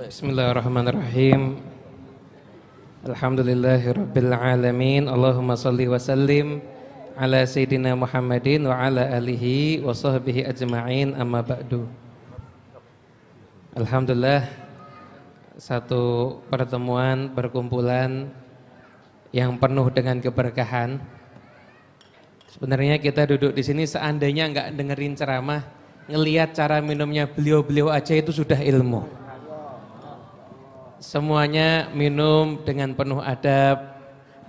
F: Bismillahirrahmanirrahim. Alhamdulillahirabbil alamin. Allahumma shalli wa sallim ala sayyidina Muhammadin wa ala alihi wa sahbihi ajma'in, amma ba'du. Alhamdulillah, satu pertemuan perkumpulan yang penuh dengan keberkahan. Sebenarnya kita duduk di sini seandainya nggak dengerin ceramah, ngelihat cara minumnya beliau-beliau aja itu sudah ilmu. Semuanya minum dengan penuh adab,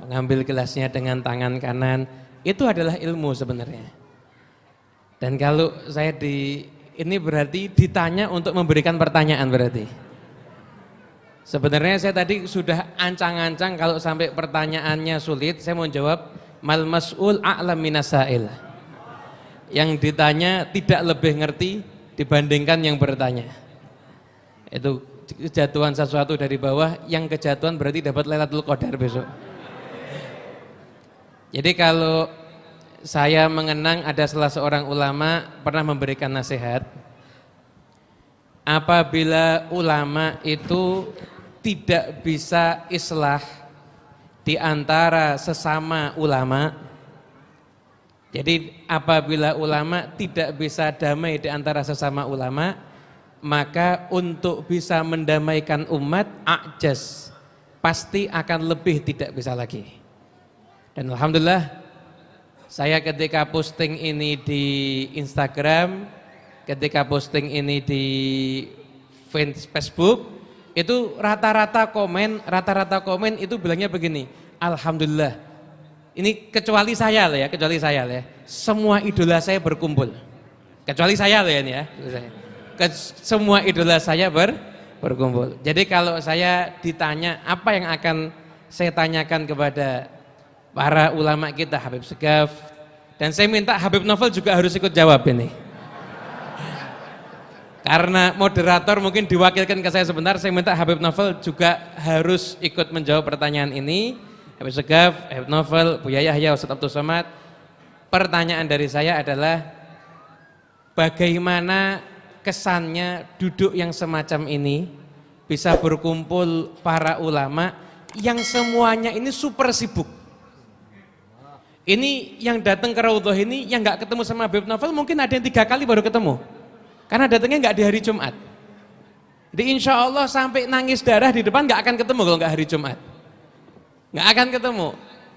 F: mengambil gelasnya dengan tangan kanan, itu adalah ilmu sebenarnya. Dan kalau saya ini berarti ditanya untuk memberikan pertanyaan berarti. Sebenarnya saya tadi sudah ancang-ancang kalau sampai pertanyaannya sulit, saya mau jawab mal mas'ul a'lam minasail. Yang ditanya tidak lebih ngerti dibandingkan yang bertanya. Itu kejatuhan sesuatu dari bawah, yang kejatuhan berarti dapat Lailatul Qadar besok. Jadi kalau saya mengenang ada salah seorang ulama pernah memberikan nasihat, apabila ulama itu tidak bisa islah di antara sesama ulama, jadi apabila ulama tidak bisa damai di antara sesama ulama, maka untuk bisa mendamaikan umat ajaz, pasti akan lebih tidak bisa lagi. Dan alhamdulillah, saya ketika posting ini di Instagram, ketika posting ini di Facebook, itu rata-rata komen itu bilangnya begini, alhamdulillah, ini kecuali saya lah ya, semua idola saya berkumpul, kecuali saya lah ya ini ya, semua idola saya berkumpul. Jadi kalau saya ditanya apa yang akan saya tanyakan kepada para ulama kita, Habib Segaf, dan saya minta Habib Novel juga harus ikut jawab ini. Karena moderator mungkin diwakilkan ke saya sebentar, saya minta Habib Novel juga harus ikut menjawab pertanyaan ini. Habib Segaf, Habib Novel, Buya Yahya, Ustadz Abdul Somad. Pertanyaan dari saya adalah bagaimana kesannya duduk yang semacam ini, bisa berkumpul para ulama yang semuanya ini super sibuk. Ini yang datang ke Raudhah ini, yang nggak ketemu sama Habib Novel mungkin ada yang 3 kali baru ketemu, karena datangnya nggak di hari Jumat. Jadi insya Allah sampai nangis darah di depan nggak akan ketemu kalau nggak hari Jumat, nggak akan ketemu.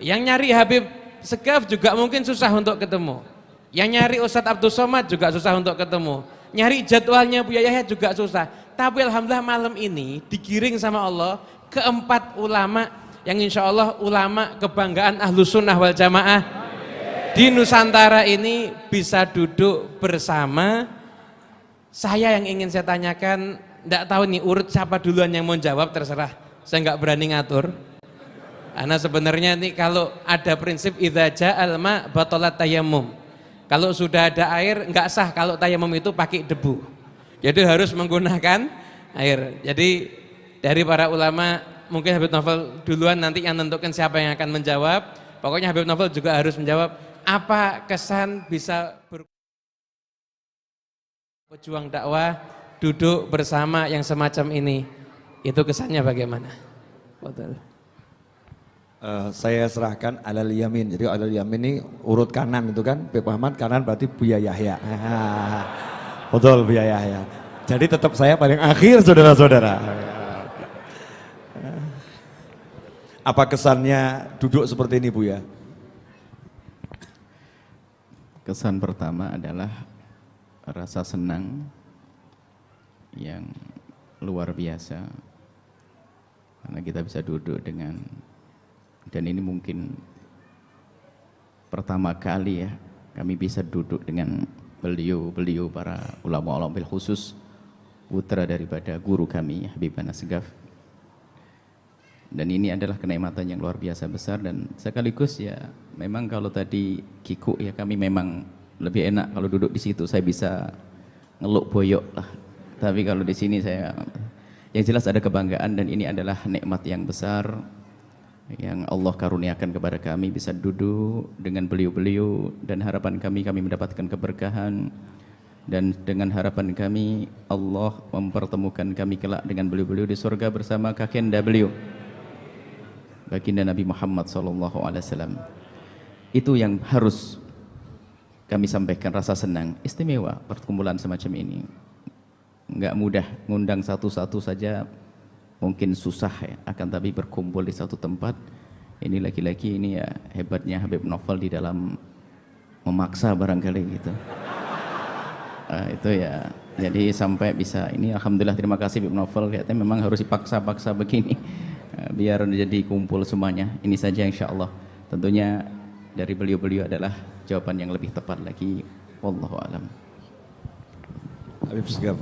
F: Yang nyari Habib Segaf juga mungkin susah untuk ketemu, yang nyari Ustadz Abdul Somad juga susah untuk ketemu, nyari jadwalnya Buya Yahya juga susah. Tapi alhamdulillah malam ini digiring sama Allah ke 4 ulama yang insya Allah ulama kebanggaan Ahlus Sunnah wal Jamaah di Nusantara ini bisa duduk bersama. Saya yang ingin saya tanyakan, tidak tahu nih urut siapa duluan yang mau jawab, terserah, saya nggak berani ngatur. Karena sebenarnya nih kalau ada prinsip idza ja'al ma batalat tayammum. Kalau sudah ada air nggak sah kalau tayamum itu pakai debu. Jadi harus menggunakan air. Jadi dari para ulama mungkin Habib Novel duluan nanti yang menentukan siapa yang akan menjawab. Pokoknya Habib Novel juga harus menjawab apa kesan bisa berjuang dakwah duduk bersama yang semacam ini. Itu kesannya bagaimana? Betul.
A: Saya serahkan alal yamin. Jadi alal yamin ini urut kanan itu kan, Beb Ahmad kanan berarti Buya Yahya. Betul Buya Yahya. Jadi tetap saya paling akhir saudara-saudara. Apa kesannya duduk seperti ini Buya?
E: Kesan pertama adalah rasa senang yang luar biasa. Karena kita bisa duduk dengan, dan ini mungkin pertama kali ya kami bisa duduk dengan beliau para ulama bil khusus putra daripada guru kami Habib Anas Segaf. Dan ini adalah kenikmatan yang luar biasa besar, dan sekaligus ya memang kalau tadi Kiku ya kami memang lebih enak kalau duduk di situ, saya bisa ngeluk boyok lah. Tapi kalau di sini saya, yang jelas ada kebanggaan, dan ini adalah nikmat yang besar yang Allah karuniakan kepada kami bisa duduk dengan beliau-beliau, dan harapan kami mendapatkan keberkahan, dan dengan harapan kami Allah mempertemukan kami kelak dengan beliau-beliau di surga bersama kakenda beliau baginda Nabi Muhammad SAW. Itu yang harus kami sampaikan, rasa senang istimewa perkumpulan semacam ini. Enggak mudah, ngundang satu-satu saja mungkin susah ya, akan tapi berkumpul di satu tempat ini lagi-lagi ini ya hebatnya Habib Novel di dalam memaksa barangkali gitu. Itu ya, jadi sampai bisa ini alhamdulillah, terima kasih Habib Novel, kayaknya memang harus dipaksa-paksa begini biar jadi kumpul semuanya. Ini saja insya Allah, tentunya dari beliau-beliau adalah jawaban yang lebih tepat lagi. Wallahu a'lam.
A: Habib Segaf.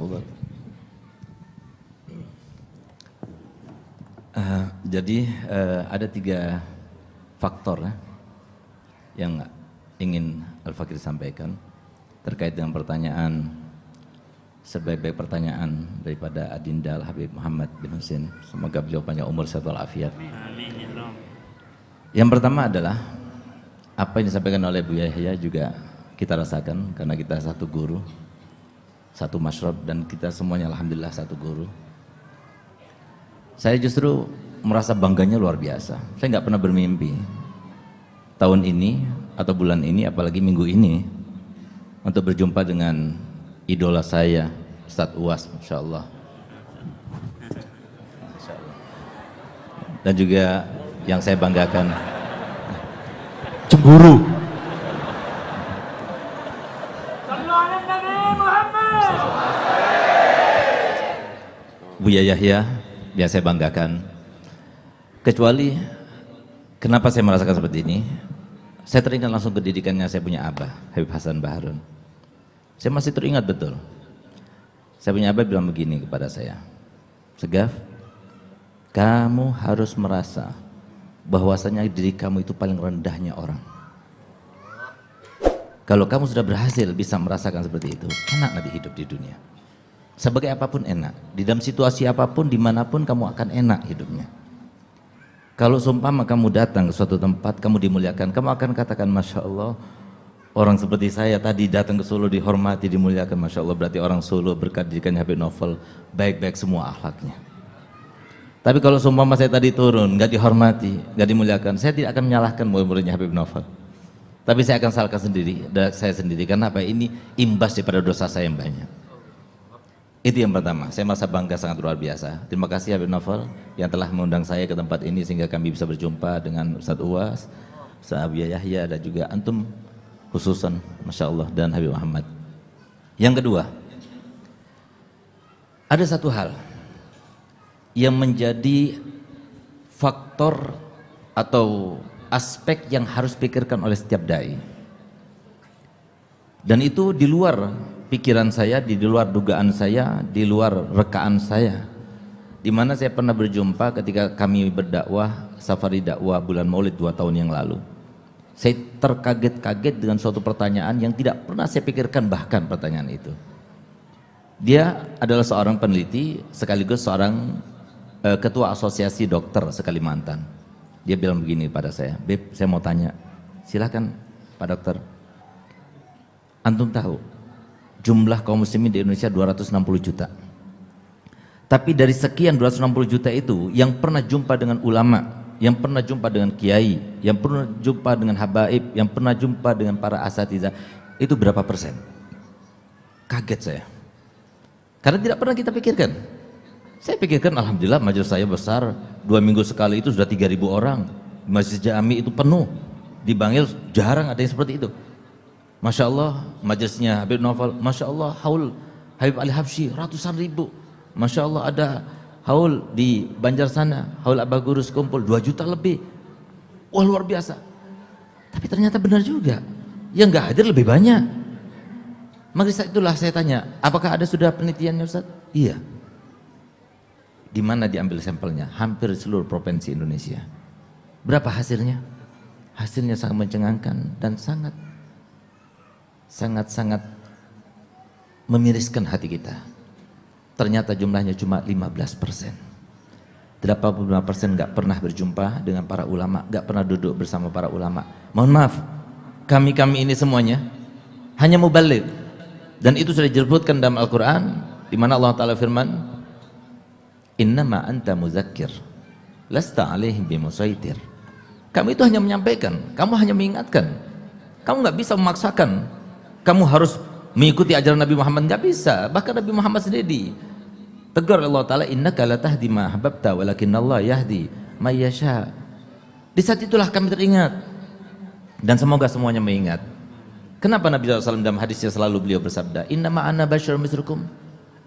D: Jadi ada 3 faktor yang ingin Al-Fakir sampaikan terkait dengan pertanyaan, sebaik-baik pertanyaan daripada Adinda Habib Muhammad bin Husin. Semoga beliau panjang umur sehat walafiat. Yang pertama adalah apa yang disampaikan oleh Bu Yahya juga kita rasakan, karena kita satu guru, satu masyrab, dan kita semuanya alhamdulillah satu guru. Saya justru merasa bangganya luar biasa. Saya nggak pernah bermimpi tahun ini atau bulan ini, apalagi minggu ini, untuk berjumpa dengan idola saya, Ustadz Uwas, Masya Allah. Dan juga yang saya banggakan, cemburu. Buya Yahya, yang saya banggakan. Kecuali, kenapa saya merasakan seperti ini? Saya teringat langsung ke didikannya saya punya abah, Habib Hasan Baharun. Saya masih teringat betul. Saya punya abah bilang begini kepada saya, Segaf, kamu harus merasa bahwasanya diri kamu itu paling rendahnya orang. Kalau kamu sudah berhasil bisa merasakan seperti itu, enak nanti hidup di dunia. Sebagai apapun enak, di dalam situasi apapun, dimanapun kamu akan enak hidupnya. Kalau seumpama kamu datang ke suatu tempat, kamu dimuliakan, kamu akan katakan Masya Allah, orang seperti saya tadi datang ke Solo dihormati, dimuliakan, Masya Allah, berarti orang Solo berkat didikannya Habib Novel, baik-baik semua akhlaknya. Tapi kalau seumpama saya tadi turun, nggak dihormati, nggak dimuliakan, saya tidak akan menyalahkan murid-muridnya Habib Novel. Tapi saya akan salahkan saya sendiri, karena apa? Ini imbas daripada dosa saya yang banyak. Itu yang pertama, saya merasa bangga sangat luar biasa. Terima kasih Habib Novel yang telah mengundang saya ke tempat ini sehingga kami bisa berjumpa dengan Ustadz Uwas, Ustadz Abu Yahya, dan juga antum khususan, Masya Allah, dan Habib Muhammad. Yang kedua, ada satu hal yang menjadi faktor atau aspek yang harus pikirkan oleh setiap dai. Dan itu di luar pikiran saya, di luar dugaan saya, di luar rekaan saya. Di mana saya pernah berjumpa ketika kami berdakwah, safari dakwah bulan Maulid 2 tahun yang lalu. Saya terkaget-kaget dengan suatu pertanyaan yang tidak pernah saya pikirkan, bahkan pertanyaan itu. Dia adalah seorang peneliti sekaligus seorang ketua asosiasi dokter se-Kalimantan. Dia bilang begini pada saya, "Beb, saya mau tanya, silakan Pak Dokter. Antum tahu jumlah kaum muslimin di Indonesia 260 juta. Tapi dari sekian 260 juta itu yang pernah jumpa dengan ulama, yang pernah jumpa dengan kiai, yang pernah jumpa dengan habaib, yang pernah jumpa dengan para asatidzah, itu berapa persen?" Kaget saya. Karena tidak pernah kita pikirkan. Saya pikirkan alhamdulillah majelis saya besar, 2 minggu sekali itu sudah 3.000 orang. Masjid Jami itu penuh. Di Bangil jarang ada yang seperti itu. Masya Allah majelisnya Habib Novel, Masya Allah haul Habib Ali Habsyi ratusan ribu. Masya Allah ada haul di Banjar sana, haul Abah Gurus kumpul 2 juta lebih. Wah luar biasa. Tapi ternyata benar juga, yang nggak hadir lebih banyak. Maka itulah saya tanya, apakah ada sudah penelitiannya Ustaz? Iya. Di mana diambil sampelnya? Hampir seluruh provinsi Indonesia. Berapa hasilnya? Hasilnya sangat mencengangkan dan sangat memiriskan hati kita. Ternyata jumlahnya cuma 15%. 85% nggak pernah berjumpa dengan para ulama, nggak pernah duduk bersama para ulama. Mohon maaf, kami ini semuanya hanya muballigh. Dan itu sudah disebutkan dalam Al-Quran, di mana Allah Ta'ala firman, "Innama anta muzakkir, lasta alaihim bimusaitir." Kamu itu hanya menyampaikan, kamu hanya mengingatkan. Kamu nggak bisa memaksakan. Kamu harus mengikuti ajaran Nabi Muhammad, nggak bisa. Bahkan Nabi Muhammad sendiri tegur Allah Ta'ala, "Innaka la tahdi ma ahbabta walakinnallaha yahdi may yasha." Di saat itulah kami teringat. Dan semoga semuanya mengingat. Kenapa Nabi SAW dalam hadisnya selalu beliau bersabda, "Innama ana basyarun mislukum,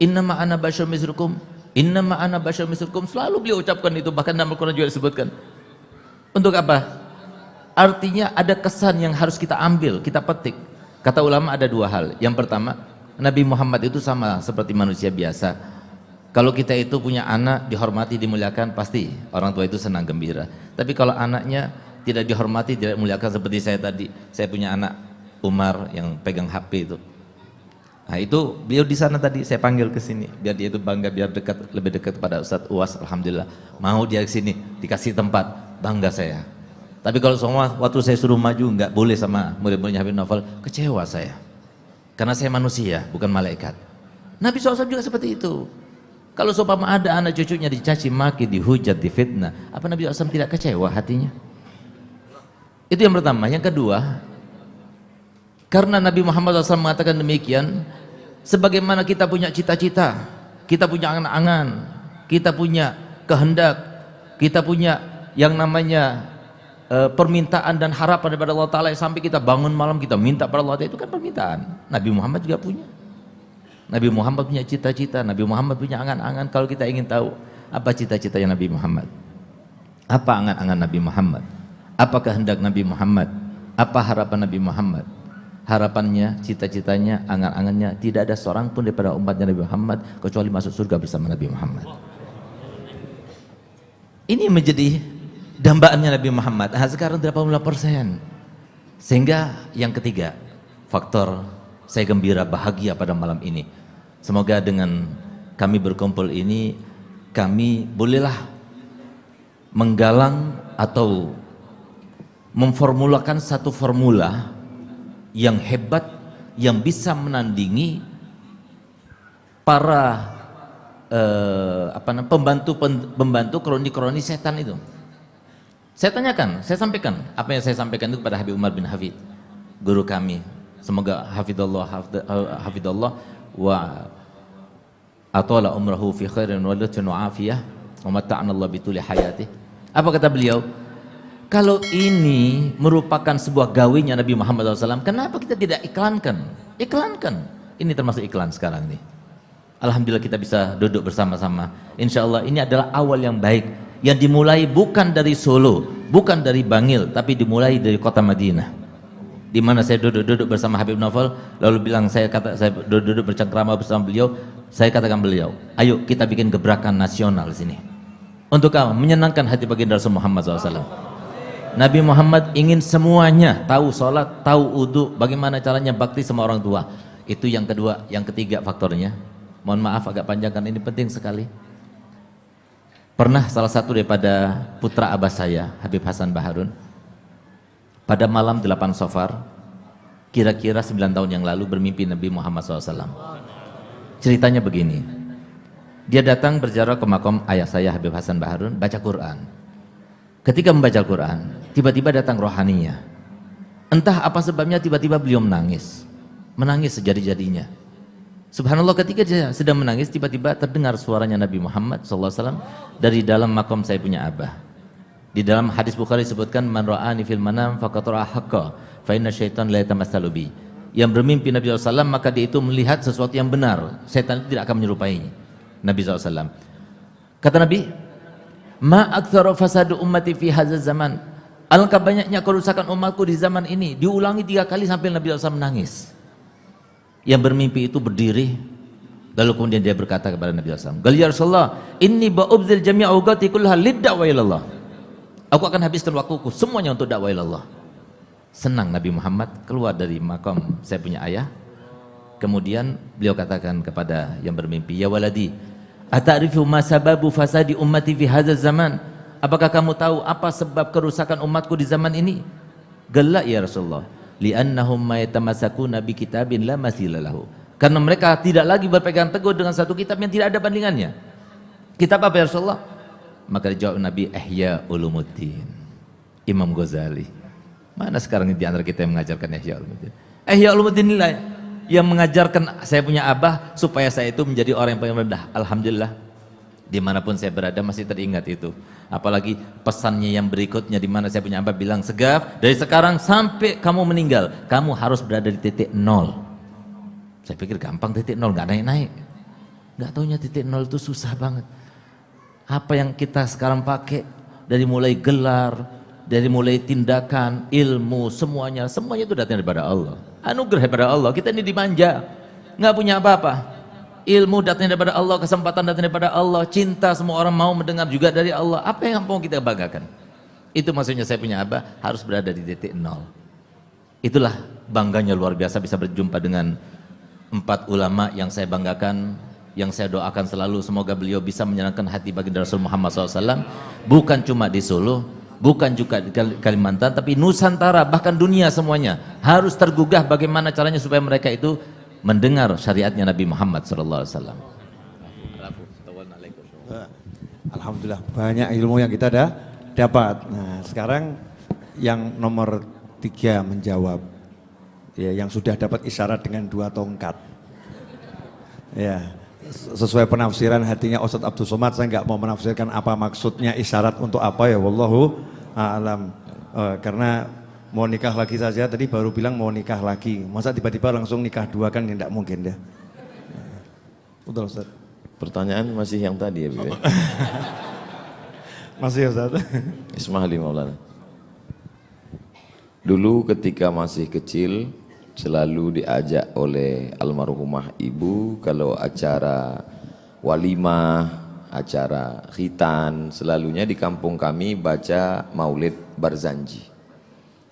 D: innama ana basyarun mislukum, innama ana basyarun mislukum." Selalu beliau ucapkan itu, bahkan dalam Al-Quran juga disebutkan. Untuk apa? Artinya ada kesan yang harus kita ambil, kita petik. Kata ulama ada 2 hal. Yang pertama, Nabi Muhammad itu sama seperti manusia biasa. Kalau kita itu punya anak, dihormati, dimuliakan, pasti orang tua itu senang gembira. Tapi kalau anaknya tidak dihormati, tidak dimuliakan, seperti saya tadi, saya punya anak Umar yang pegang HP itu. Nah itu beliau di sana tadi saya panggil ke sini biar dia itu bangga, biar dekat, lebih dekat pada Ustadz Uwas. Alhamdulillah mau dia ke sini, dikasih tempat, bangga saya. Tapi kalau semua waktu saya suruh maju nggak boleh sama murid-muridnya Habib Novel, kecewa saya. Karena saya manusia, bukan malaikat. Nabi SAW juga seperti itu. Kalau seumpama ada anak cucunya dicaci maki, dihujat, difitnah, apa Nabi SAW tidak kecewa hatinya? Itu yang pertama. Yang kedua, karena Nabi Muhammad SAW mengatakan demikian, sebagaimana kita punya cita-cita, kita punya angan-angan, kita punya kehendak, kita punya yang namanya permintaan dan harapan daripada Allah Ta'ala, sampai kita bangun malam kita minta pada Allah Ta'ala, itu kan permintaan. Nabi Muhammad juga punya. Nabi Muhammad punya cita-cita, Nabi Muhammad punya angan-angan. Kalau kita ingin tahu apa cita-citanya Nabi Muhammad, apa angan-angan Nabi Muhammad, apa kehendak Nabi Muhammad, apa harapan Nabi Muhammad, harapannya, cita-citanya, angan-angannya, tidak ada seorang pun daripada umatnya Nabi Muhammad kecuali masuk surga bersama Nabi Muhammad. Ini menjadi dambaannya Nabi Muhammad. Nah, sekarang 85%. Sehingga yang ketiga, faktor saya gembira, bahagia pada malam ini. Semoga dengan kami berkumpul ini, kami bolehlah menggalang atau memformulakan satu formula yang hebat, yang bisa menandingi para pembantu kroni-kroni setan itu. Saya tanyakan, saya sampaikan apa yang saya sampaikan itu kepada Habib Umar bin Hafid, guru kami. Semoga hafidallah wa atala umrahu fi khairin wa afiyah wa mata'ana Allah bituli hayatih. Apa kata beliau? Kalau ini merupakan sebuah gawinya Nabi Muhammad SAW, kenapa kita tidak iklankan? Iklankan. Ini termasuk iklan sekarang nih. Alhamdulillah kita bisa duduk bersama-sama. Insya Allah ini adalah awal yang baik, yang dimulai bukan dari Solo, bukan dari Bangil, tapi dimulai dari kota Madinah, di mana saya duduk bersama Habib Novel, lalu bilang saya duduk bercengkrama bersama beliau, saya katakan beliau, ayo kita bikin gebrakan nasional di sini. Untuk apa? Menyenangkan hati baginda Rasul Muhammad SAW. Nabi Muhammad ingin semuanya tahu sholat, tahu wudu, bagaimana caranya bakti sama orang tua. Itu yang kedua. Yang ketiga faktornya, mohon maaf agak panjang kan ini penting sekali. Pernah salah satu daripada putra abah saya, Habib Hasan Baharun, pada malam 8 Safar, kira-kira 9 tahun yang lalu bermimpi Nabi Muhammad SAW. Ceritanya begini, dia datang berziarah ke makam ayah saya Habib Hasan Baharun, baca Quran. Ketika membaca Quran, tiba-tiba datang rohaninya. Entah apa sebabnya tiba-tiba beliau menangis sejadi-jadinya. Subhanallah, ketika dia sedang menangis, tiba-tiba terdengar suaranya Nabi Muhammad SAW dari dalam makam saya punya abah. Di dalam hadis Bukhari disebutkan, man ra'ani fil manam faqad ra'a haqqa fa inna syaitan la yatamassalu bi. Yang bermimpi Nabi SAW, maka dia itu melihat sesuatu yang benar. Setan itu tidak akan menyerupai Nabi SAW. Kata Nabi, ma aktsaru fasadu ummati fi hadzal zaman. Alangkah banyaknya kerusakan umatku di zaman ini. Diulangi 3 kali sampai Nabi SAW menangis. Yang bermimpi itu berdiri, lalu kemudian dia berkata kepada Nabi SAW, "Gal ya Rasulullah, inni ba'ubdzil jami'a awqati kullaha lid-da'wa ilallah." Aku akan habiskan waktuku semuanya untuk dakwah ilallah. Senang Nabi Muhammad keluar dari makam saya punya ayah. Kemudian beliau katakan kepada yang bermimpi, "Ya waladi, ata'rifu ma sababu fasadi ummati fi hadzal zaman?" Apakah kamu tahu apa sebab kerusakan umatku di zaman ini? Gal ya Rasulullah, li'annahum ma yatamassakuna bi kitabin la masila lahu. Karena mereka tidak lagi berpegang teguh dengan satu kitab yang tidak ada bandingannya. Kitab apa ya Rasulullah? Maka dijawab Nabi, Ihya Ulumuddin, Imam Ghazali. Mana sekarang di antara kita yang mengajarkan Ihya Ulumuddin? Ihya Ulumuddin inilah yang mengajarkan saya punya abah supaya saya itu menjadi orang yang paling rendah. Alhamdulillah, dimanapun saya berada masih teringat itu. Apalagi pesannya yang berikutnya, di mana saya punya abah bilang, Segaf, dari sekarang sampai kamu meninggal, kamu harus berada di titik 0. Saya pikir gampang titik 0, nggak naik-naik. Nggak taunya titik 0 itu susah banget. Apa yang kita sekarang pakai, dari mulai gelar, dari mulai tindakan, ilmu, semuanya itu datang daripada Allah. Anugerah daripada Allah. Kita ini dimanja, nggak punya apa-apa. Ilmu datangnya daripada Allah, kesempatan datangnya daripada Allah, cinta semua orang mau mendengar juga dari Allah. Apa yang mau kita banggakan? Itu maksudnya saya punya abah harus berada di titik 0. Itulah bangganya luar biasa bisa berjumpa dengan 4 ulama yang saya banggakan, yang saya doakan selalu semoga beliau bisa menyenangkan hati baginda Rasul Muhammad SAW. Bukan cuma di Solo, bukan juga di Kalimantan, tapi Nusantara, bahkan dunia semuanya harus tergugah bagaimana caranya supaya mereka itu mendengar syariatnya Nabi Muhammad SAW.
A: Alhamdulillah banyak ilmu yang kita dapat. Nah sekarang yang nomor 3 menjawab, ya, yang sudah dapat isyarat dengan 2 tongkat. Ya, sesuai penafsiran hatinya Ustadz Abdul Somad, saya nggak mau menafsirkan apa maksudnya isyarat untuk apa ya, wallahu a'lam. Karena mau nikah lagi saja, tadi baru bilang mau nikah lagi, masa tiba-tiba langsung nikah 2 kan tidak mungkin ya. Betul Ustaz.
B: Pertanyaan masih yang tadi ya, Bu.
A: Masih Ustaz.
B: Ismaili Maulana. Dulu ketika masih kecil selalu diajak oleh almarhumah ibu kalau acara walimah, acara khitan, selalunya di kampung kami baca Maulid Barzanji.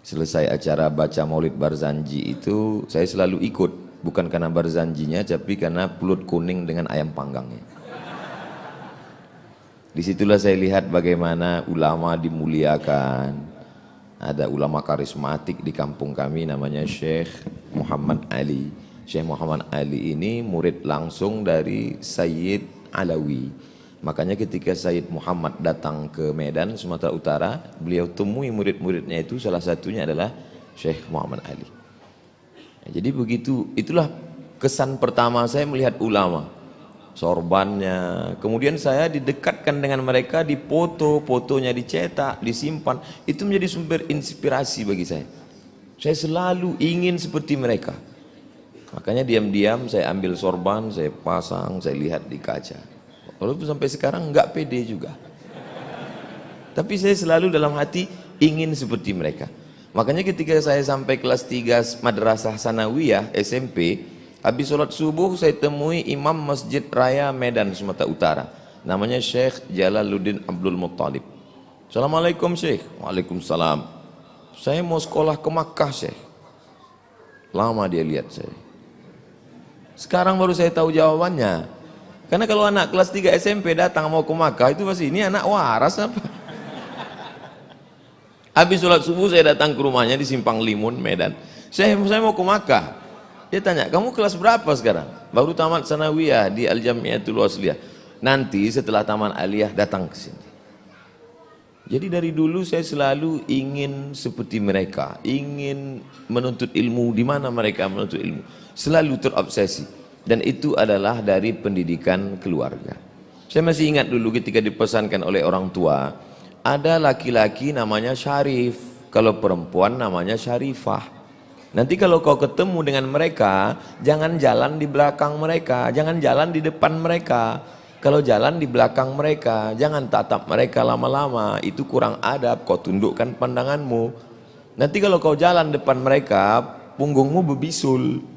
B: Selesai acara baca Maulid Barzanji itu saya selalu ikut, bukan karena Barzanjinya tapi karena pulut kuning dengan ayam panggangnya. Disitulah saya lihat bagaimana ulama dimuliakan. Ada ulama karismatik di kampung kami namanya Syekh Muhammad Ali. Syekh Muhammad Ali ini murid langsung dari Sayyid Alawi. Makanya ketika Sayyid Muhammad datang ke Medan, Sumatera Utara, beliau temui murid-muridnya itu, salah satunya adalah Syekh Muhammad Ali. Jadi begitu, itulah kesan pertama saya melihat ulama. Sorbannya, kemudian saya didekatkan dengan mereka, dipoto, fotonya dicetak, disimpan, itu menjadi sumber inspirasi bagi saya. Saya selalu ingin seperti mereka. Makanya diam-diam saya ambil sorban, saya pasang, saya lihat di kaca. Walaupun sampai sekarang nggak pede juga. Tapi saya selalu dalam hati ingin seperti mereka. Makanya ketika saya sampai kelas 3 Madrasah Sanawiyah SMP, habis sholat subuh saya temui Imam Masjid Raya Medan Sumatera Utara, namanya Syekh Jalaluddin Abdul Muttalib. Assalamualaikum Syekh. Waalaikumsalam. Saya mau sekolah ke Makkah Syekh. Lama dia lihat saya. Sekarang baru saya tahu jawabannya. Karena kalau anak kelas 3 SMP datang mau ke Makkah, itu pasti ini anak waras apa? Habis sholat subuh saya datang ke rumahnya di Simpang Limun, Medan. Saya mau ke Makkah. Dia tanya, kamu kelas berapa sekarang? Baru tamat sanawiyah di Al-Jamiatul Wasliyah. Nanti setelah taman aliyah datang ke sini. Jadi dari dulu saya selalu ingin seperti mereka, ingin menuntut ilmu di mana mereka menuntut ilmu. Selalu terobsesi. Dan itu adalah dari pendidikan keluarga. Saya masih ingat dulu ketika dipesankan oleh orang tua, ada laki-laki namanya Syarif, kalau perempuan namanya Syarifah. Nanti kalau kau ketemu dengan mereka, jangan jalan di belakang mereka, jangan jalan di depan mereka. Kalau jalan di belakang mereka, jangan tatap mereka lama-lama, itu kurang adab, kau tundukkan pandanganmu. Nanti kalau kau jalan depan mereka, punggungmu berbisul.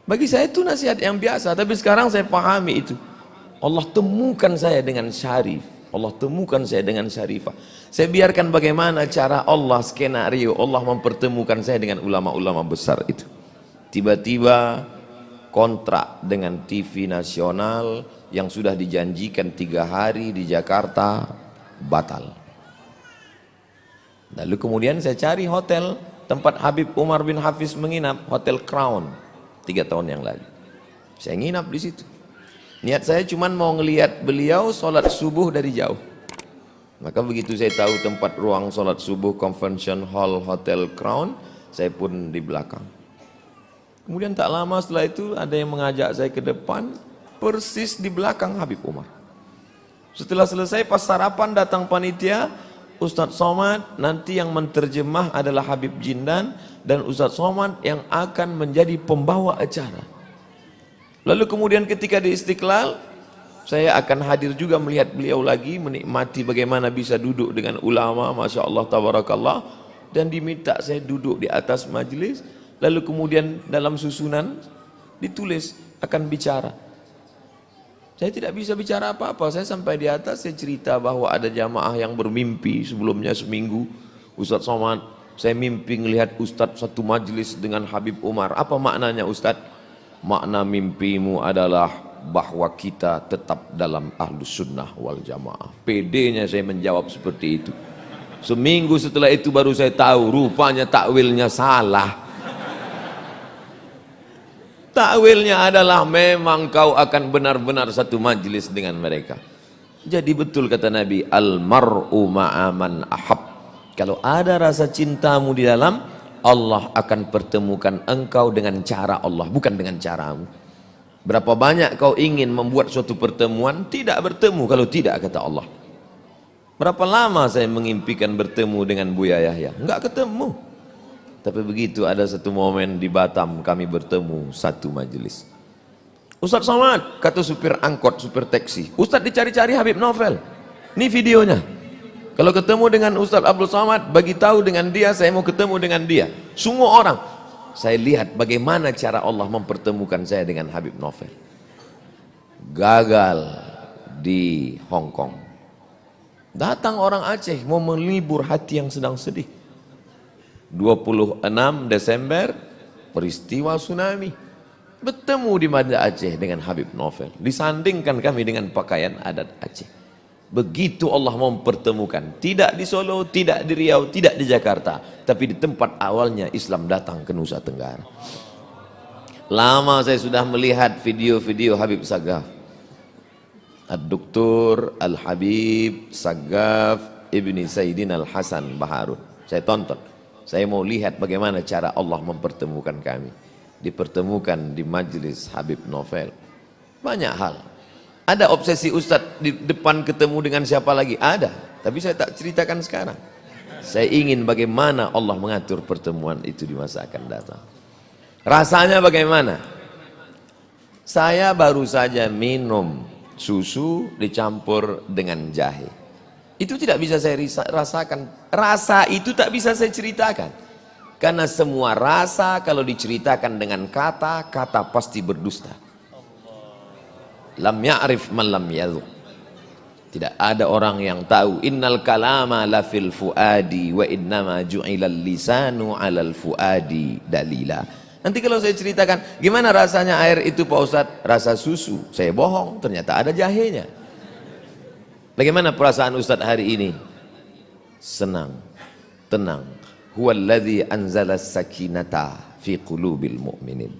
B: Bagi saya itu nasihat yang biasa, tapi sekarang saya pahami itu. Allah temukan saya dengan Syarif, Allah temukan saya dengan Syarifah. Saya biarkan bagaimana cara Allah, skenario Allah mempertemukan saya dengan ulama-ulama besar itu. Tiba-tiba kontrak dengan TV nasional yang sudah dijanjikan 3 hari di Jakarta batal. Lalu kemudian saya cari hotel tempat Habib Umar bin Hafiz menginap, Hotel Crown, 3 tahun yang lalu. Saya nginap di situ. Niat saya cuma mau ngelihat beliau sholat subuh dari jauh. Maka begitu saya tahu tempat ruang sholat subuh Convention Hall Hotel Crown, saya pun di belakang. Kemudian tak lama setelah itu ada yang mengajak saya ke depan, persis di belakang Habib Umar. Setelah selesai pas sarapan datang panitia, Ustadz Somad nanti yang menterjemah adalah Habib Jindan, dan Ustadz Somad yang akan menjadi pembawa acara. Lalu kemudian ketika di Istiqlal, saya akan hadir juga melihat beliau lagi, menikmati bagaimana bisa duduk dengan ulama, Masya Allah, Tabarakallah, dan diminta saya duduk di atas majelis. Lalu kemudian dalam susunan ditulis akan bicara. Saya tidak bisa bicara apa-apa. Saya sampai di atas, saya cerita bahwa ada jamaah yang bermimpi sebelumnya seminggu, Ustadz Somad, saya mimpi melihat Ustadz satu majelis dengan Habib Umar. Apa maknanya Ustadz? Makna mimpimu adalah bahwa kita tetap dalam Ahlus Sunnah wal Jamaah. PD-nya saya menjawab seperti itu. Seminggu setelah itu baru saya tahu rupanya takwilnya salah. Takwilnya adalah memang kau akan benar-benar satu majelis dengan mereka. Jadi betul kata Nabi, al-mar'u ma'aman ahab. Kalau ada rasa cintamu di dalam, Allah akan pertemukan engkau dengan cara Allah, bukan dengan caramu. Berapa banyak kau ingin membuat suatu pertemuan, tidak bertemu kalau tidak kata Allah. Berapa lama saya mengimpikan bertemu dengan Buya Yahya, enggak ketemu. Tapi begitu ada satu momen di Batam kami bertemu satu majelis. Ustadz Somad, kata supir angkot, supir taksi, Ustadz dicari-cari Habib Novel. Ini videonya. Kalau ketemu dengan Ustadz Abdul Somad, bagi tahu dengan dia, saya mau ketemu dengan dia. Semua orang, saya lihat bagaimana cara Allah mempertemukan saya dengan Habib Novel. Gagal di Hong Kong. Datang orang Aceh mau melibur hati yang sedang sedih. 26 Desember, peristiwa tsunami. Bertemu di Banda Aceh dengan Habib Novel. Disandingkan kami dengan pakaian adat Aceh. Begitu Allah mempertemukan, tidak di Solo, tidak di Riau, tidak di Jakarta, tapi di tempat awalnya Islam datang ke Nusa Tenggara. Lama saya sudah melihat video-video Habib Sagaf, Ad-Doktor Al-Habib Sagaf Ibni Sayyidin Al-Hasan Baharun. Saya tonton, saya mau lihat bagaimana cara Allah mempertemukan kami. Dipertemukan di majelis Habib Novel. Banyak hal. Ada obsesi Ustadz di depan ketemu dengan siapa lagi? Ada, tapi saya tak ceritakan sekarang. Saya ingin bagaimana Allah mengatur pertemuan itu di masa akan datang. Rasanya bagaimana? Saya baru saja minum susu dicampur dengan jahe.
G: Itu tidak bisa saya rasakan. Rasa itu tak bisa saya ceritakan. Karena semua rasa kalau diceritakan dengan kata, kata pasti berdusta. Lam ya'rif man lam yadhuq. Tidak ada orang yang tahu. Innal kalama la fil fuadi wa innama ju'ilal lisanu 'alal fuadi dalila. Nanti kalau saya ceritakan gimana rasanya air itu Pak Ustadz, rasa susu, saya bohong, ternyata ada jahenya. Bagaimana perasaan Ustadz hari ini? Senang, tenang. Huwallazi anzala sakinata fi qulubil mu'minin.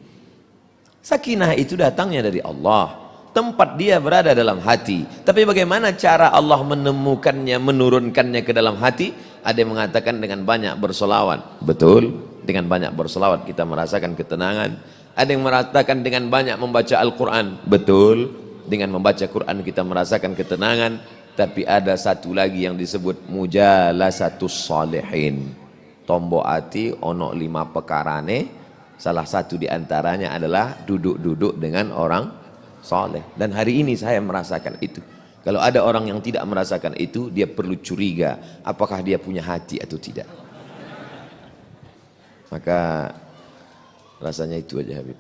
G: Sakinah itu datangnya dari Allah. Tempat dia berada dalam hati. Tapi bagaimana cara Allah menemukannya, menurunkannya ke dalam hati? Ada yang mengatakan dengan banyak bersolawat. Betul, dengan banyak bersolawat kita merasakan ketenangan. Ada yang mengatakan dengan banyak membaca Al-Quran. Betul, dengan membaca Quran kita merasakan ketenangan. Tapi ada satu lagi yang disebut mujalasatus salihin. Tombo ati ono 5 pekarane. Salah satu diantaranya adalah duduk-duduk dengan orang soleh. Dan hari ini saya merasakan itu. Kalau ada orang yang tidak merasakan itu, dia perlu curiga apakah dia punya hati atau tidak. Maka rasanya itu aja Habib.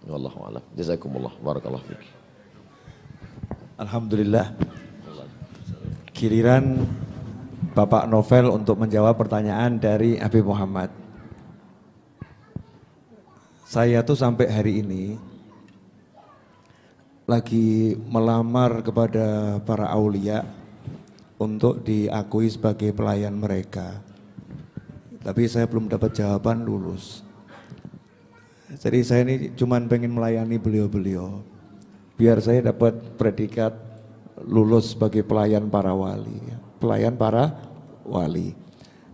G: Wallahu a'lam. Jazakumullah, barakallahu fiik.
A: Alhamdulillah. Giliran Bapak Novel untuk menjawab pertanyaan dari Habib Muhammad. Saya tuh sampai hari ini lagi melamar kepada para aulia untuk diakui sebagai pelayan mereka. Tapi saya belum dapat jawaban lulus. Jadi saya ini cuman pengen melayani beliau-beliau. Biar saya dapat predikat lulus sebagai pelayan para wali. Pelayan para wali.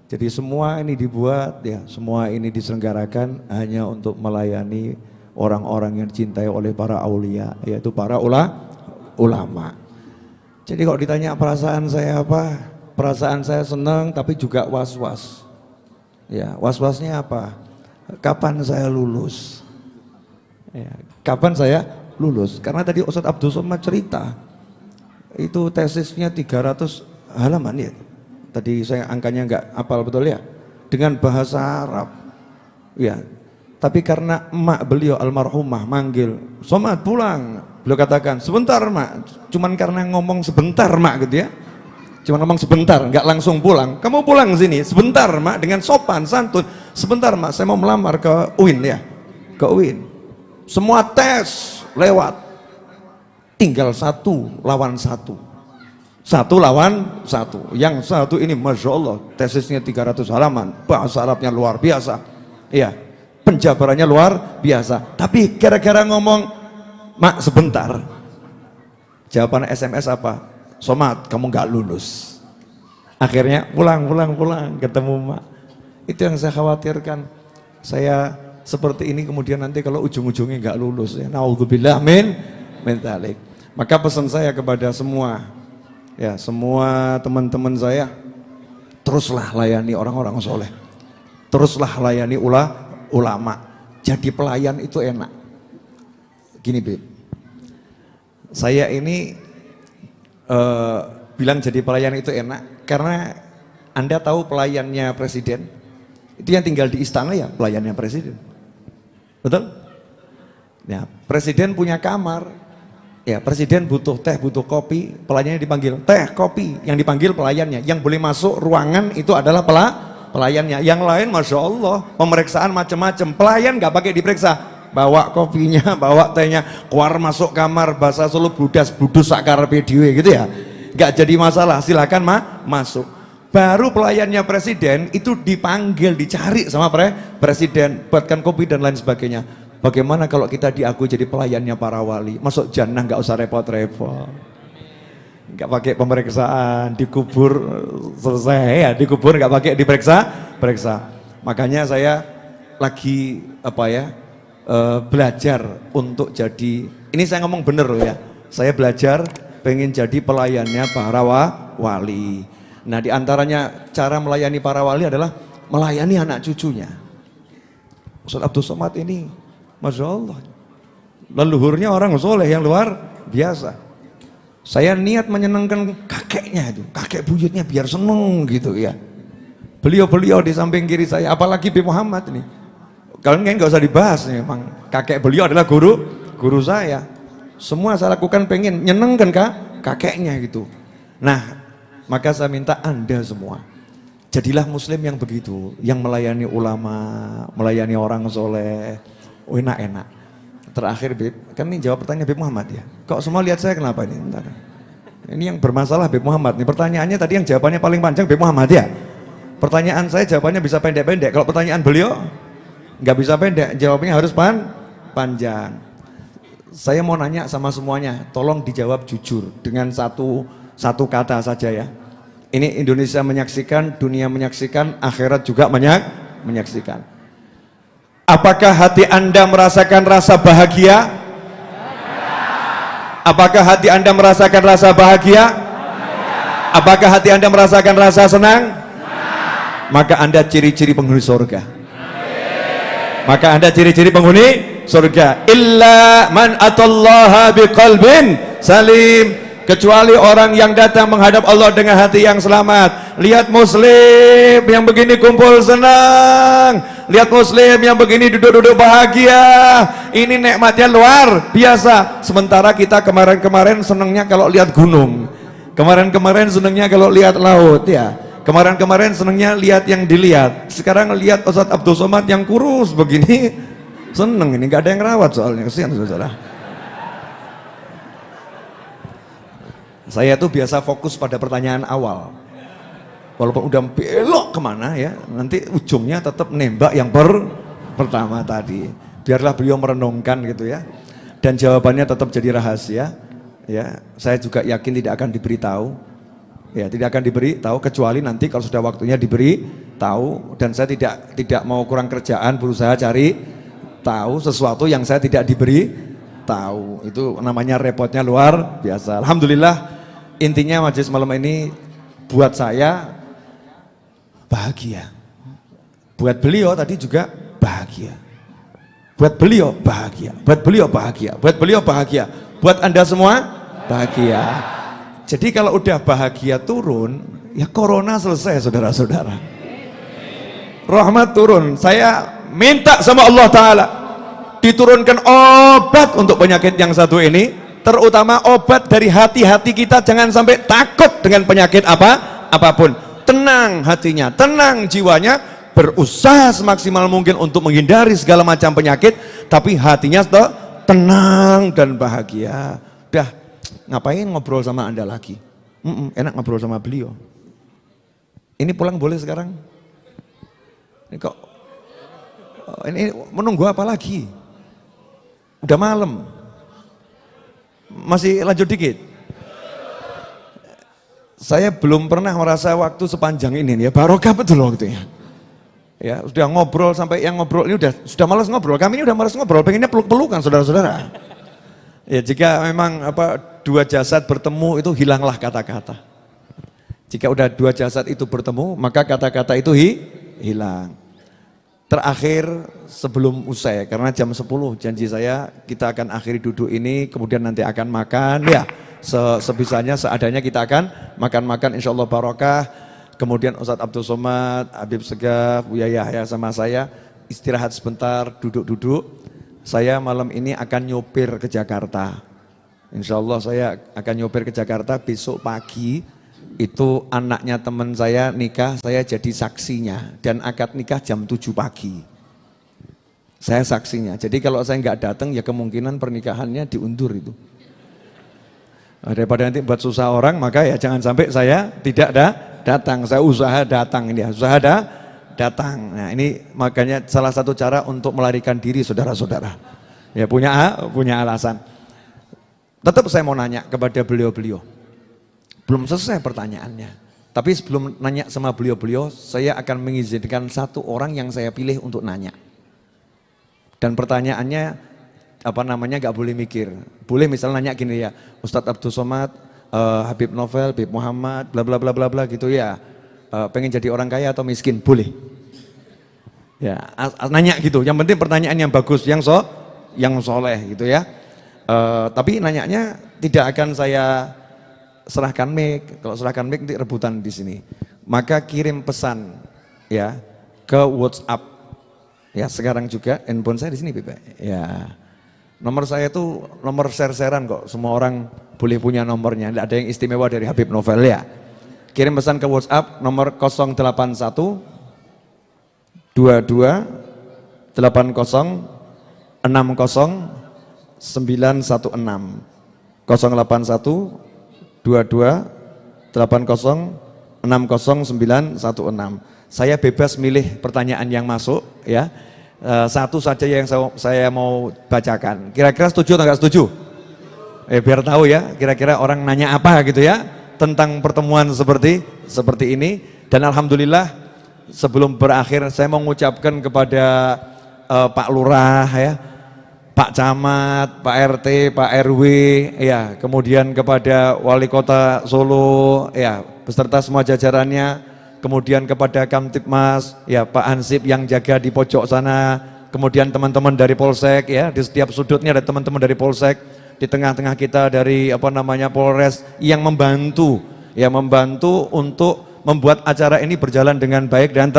A: Jadi semua ini dibuat ya, semua ini diselenggarakan hanya untuk melayani orang-orang yang dicintai oleh para aulia, yaitu para ulama. Jadi kalau ditanya perasaan saya apa? Perasaan saya senang tapi juga was-was. Ya, was-wasnya apa? Kapan saya lulus? Ya, kapan saya lulus? Karena tadi Ustadz Abdul Somad cerita, itu tesisnya 300 halaman ya. Tadi saya angkanya enggak hafal betul ya. Dengan bahasa Arab. Ya. Tapi karena emak beliau almarhumah manggil, Somad pulang. Beliau katakan, sebentar mak. Cuman karena ngomong sebentar mak gitu ya. Cuman ngomong sebentar, enggak langsung pulang. Kamu pulang sini, sebentar mak, dengan sopan, santun. Sebentar mak, saya mau melamar ke UIN ya. Ke UIN. Semua tes lewat. Tinggal 1 lawan 1. 1 lawan 1. Yang satu ini Masya Allah, tesisnya 300 halaman. Bahasa Arabnya luar biasa. Iya. Penjabarannya luar biasa. Tapi gara-gara ngomong, mak sebentar. Jawaban SMS apa? Somad, kamu gak lulus. Akhirnya pulang, ketemu mak. Itu yang saya khawatirkan. Saya seperti ini kemudian nanti kalau ujung-ujungnya gak lulus. Ya. Naudzubillah min dzalik. Maka pesan saya kepada semua, ya semua teman-teman saya, teruslah layani orang-orang soleh. Teruslah layani ulama. Jadi pelayan itu enak. Gini Beb, saya ini bilang jadi pelayan itu enak karena Anda tahu pelayannya presiden itu yang tinggal di istana ya pelayannya presiden, betul? Ya, presiden punya kamar, ya presiden butuh teh, butuh kopi, pelayannya dipanggil teh, kopi, yang dipanggil pelayannya. Yang boleh masuk ruangan itu adalah pelayannya. Yang lain Masya Allah pemeriksaan macam-macam, pelayan nggak pakai diperiksa, bawa kopinya, bawa tehnya, keluar masuk kamar, bahasa Solo budas budus sakar video gitu ya, nggak jadi masalah, silakan masuk. Baru pelayannya presiden itu dipanggil, dicari sama presiden, buatkan kopi dan lain sebagainya. Bagaimana kalau kita diakui jadi pelayannya para wali, masuk jannah nggak usah repot-repot, nggak pakai pemeriksaan, dikubur selesai ya, dikubur nggak pakai periksa. Makanya saya lagi belajar untuk jadi, ini saya ngomong bener loh ya, saya belajar pengen jadi pelayannya para wali. Nah diantaranya cara melayani para wali adalah melayani anak cucunya. Ustadz Abdul Somad ini Masya Allah leluhurnya orang soleh yang luar biasa. Saya niat menyenangkan kakeknya itu, kakek buyutnya biar seneng gitu ya. Beliau-beliau di samping kiri saya, apalagi Habib Muhammad ini. Kalian nggak usah dibahas nih, memang kakek beliau adalah guru saya. Semua saya lakukan pengen nyenengkan kakeknya gitu. Nah, maka saya minta Anda semua, jadilah muslim yang begitu, yang melayani ulama, melayani orang soleh, enak-enak. Terakhir Bib, kan ini jawab pertanyaan Habib Muhammad ya. Kok semua lihat saya kenapa ini? Bentar. Ini yang bermasalah Habib Muhammad. Ini pertanyaannya tadi yang jawabannya paling panjang Habib Muhammad ya. Pertanyaan saya jawabannya bisa pendek-pendek. Kalau pertanyaan beliau nggak bisa pendek, jawabnya harus panjang. Saya mau nanya sama semuanya, tolong dijawab jujur dengan satu kata saja ya. Ini Indonesia menyaksikan, dunia menyaksikan, akhirat juga menyaksikan. Apakah hati Anda merasakan rasa bahagia? Apakah hati Anda merasakan rasa bahagia? Apakah hati Anda merasakan rasa senang? Maka Anda ciri-ciri penghuni surga. Maka Anda ciri-ciri penghuni surga. Illa man atallaha biqalbin salim. Kecuali orang yang datang menghadap Allah dengan hati yang selamat. Lihat muslim yang begini kumpul senang. Lihat muslim yang begini duduk-duduk bahagia. Ini nikmatnya luar biasa. Sementara kita kemarin-kemarin senangnya kalau lihat gunung. Kemarin-kemarin senangnya kalau lihat laut ya. Kemarin-kemarin senangnya lihat yang dilihat. Sekarang lihat Ustadz Abdul Somad yang kurus begini. Seneng ini, gak ada yang rawat soalnya. Kesian saudara. Saya tuh biasa fokus pada pertanyaan awal. Walaupun udah belok kemana ya, nanti ujungnya tetap nembak yang pertama tadi. Biarlah beliau merenungkan gitu ya. Dan jawabannya tetap jadi rahasia. Ya, saya juga yakin tidak akan diberitahu. Ya, tidak akan diberitahu kecuali nanti kalau sudah waktunya diberi tahu. Dan saya tidak mau kurang kerjaan, berusaha cari tahu sesuatu yang saya tidak diberi tahu. Itu namanya repotnya luar biasa. Alhamdulillah. Intinya majelis malam ini buat saya bahagia. Buat beliau tadi juga bahagia. Buat beliau bahagia. Buat beliau bahagia. Buat beliau bahagia. Buat Anda semua bahagia. Jadi kalau udah bahagia turun, ya corona selesai saudara-saudara. Rahmat turun. Saya minta sama Allah Ta'ala diturunkan obat untuk penyakit yang satu ini. Terutama obat dari hati-hati kita, jangan sampai takut dengan penyakit apapun. Tenang hatinya, tenang jiwanya, berusaha semaksimal mungkin untuk menghindari segala macam penyakit, tapi hatinya tenang dan bahagia. Udah, ngapain ngobrol sama Anda lagi? Enak ngobrol sama beliau. Ini pulang boleh sekarang? Ini kok ini menunggu apa lagi? Udah malam. Masih lanjut dikit. Saya belum pernah merasa waktu sepanjang ini ya, barokah betul waktu ya. Ya, sudah ngobrol sampai yang ngobrol ini sudah malas ngobrol. Kami ini udah malas ngobrol, pengennya peluk-pelukan saudara-saudara. Ya, jika memang dua jasad bertemu itu hilanglah kata-kata. Jika udah dua jasad itu bertemu, maka kata-kata itu hilang. Terakhir sebelum usai, karena jam 10 janji saya kita akan akhiri duduk ini, kemudian nanti akan makan ya, sebisanya seadanya kita akan makan-makan insyaallah barokah. Kemudian Ustadz Abdul Somad, Habib Segaf, Buya Yahya sama saya istirahat sebentar, duduk-duduk. Saya malam ini akan nyopir ke Jakarta. Insyaallah saya akan nyopir ke Jakarta besok pagi. Itu anaknya teman saya nikah, saya jadi saksinya, dan akad nikah jam 7 pagi. Saya saksinya. Jadi kalau saya nggak datang ya kemungkinan pernikahannya diundur itu. Daripada nanti buat susah orang, maka ya jangan sampai saya tidak datang. Saya usaha datang ini ya, usaha datang. Nah, ini makanya salah satu cara untuk melarikan diri saudara-saudara. Ya punya alasan. Tetap saya mau nanya kepada beliau-beliau. Belum selesai pertanyaannya. Tapi sebelum nanya sama beliau-beliau, saya akan mengizinkan satu orang yang saya pilih untuk nanya. Dan pertanyaannya gak boleh mikir. Boleh misalnya nanya gini ya, Ustadz Abdul Somad, Habib Novel, Habib Muhammad, bla bla bla bla bla gitu ya. Pengen jadi orang kaya atau miskin? Boleh. Ya, nanya gitu. Yang penting pertanyaan yang bagus, yang soleh gitu ya. Tapi nanyanya tidak akan saya serahkan mic, kalau serahkan mic nanti rebutan di sini. Maka kirim pesan ya ke WhatsApp. Ya, sekarang juga handphone saya di sini, Bapak. Ya. Nomor saya itu nomor share-sharean kok. Semua orang boleh punya nomornya. Tidak ada yang istimewa dari Habib Novel ya. Kirim pesan ke WhatsApp nomor 081 22 80 60 916 081 22 80 60 916. Saya bebas milih pertanyaan yang masuk ya. Satu saja yang saya mau bacakan. Kira-kira setuju atau enggak setuju? Biar tahu ya, kira-kira orang nanya apa gitu ya tentang pertemuan seperti ini. Dan alhamdulillah sebelum berakhir saya mau mengucapkan kepada Pak Lurah ya, Pak Camat, Pak RT, Pak RW ya, kemudian kepada Wali Kota Solo ya, beserta semua jajarannya. Kemudian kepada Kamtibmas, ya Pak Hansip yang jaga di pojok sana, kemudian teman-teman dari Polsek ya, di setiap sudutnya ada teman-teman dari Polsek, di tengah-tengah kita dari Polres yang membantu untuk membuat acara ini berjalan dengan baik dan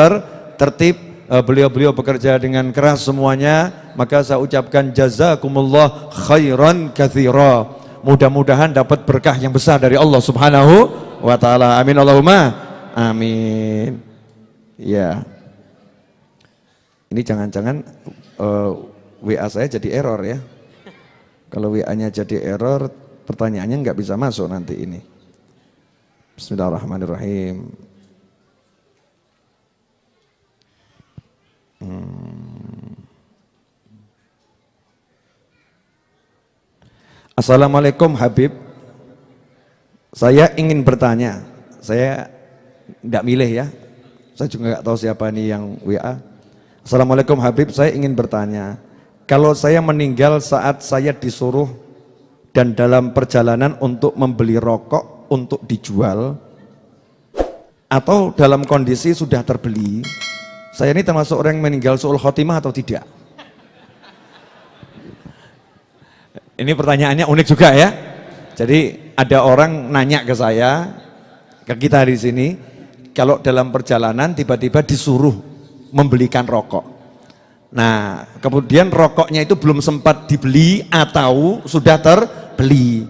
A: tertib. Beliau-beliau bekerja dengan keras semuanya, maka saya ucapkan jazakumullah khairan katsira. Mudah-mudahan dapat berkah yang besar dari Allah Subhanahu wa taala. Amin Allahumma. Amin. Ya. Ini jangan-jangan WA saya jadi error ya. Kalau WA-nya jadi error, pertanyaannya nggak bisa masuk nanti ini. Bismillahirrahmanirrahim. Assalamualaikum Habib. Saya ingin bertanya. Saya tidak milih ya, saya juga nggak tahu siapa ini yang WA. Assalamualaikum Habib, saya ingin bertanya, kalau saya meninggal saat saya disuruh dan dalam perjalanan untuk membeli rokok untuk dijual, atau dalam kondisi sudah terbeli, saya ini termasuk orang yang meninggal su'ul khotimah atau tidak? Ini pertanyaannya unik juga ya. Jadi ada orang nanya ke saya, ke kita di sini, kalau dalam perjalanan tiba-tiba disuruh membelikan rokok. Nah, kemudian rokoknya itu belum sempat dibeli atau sudah terbeli.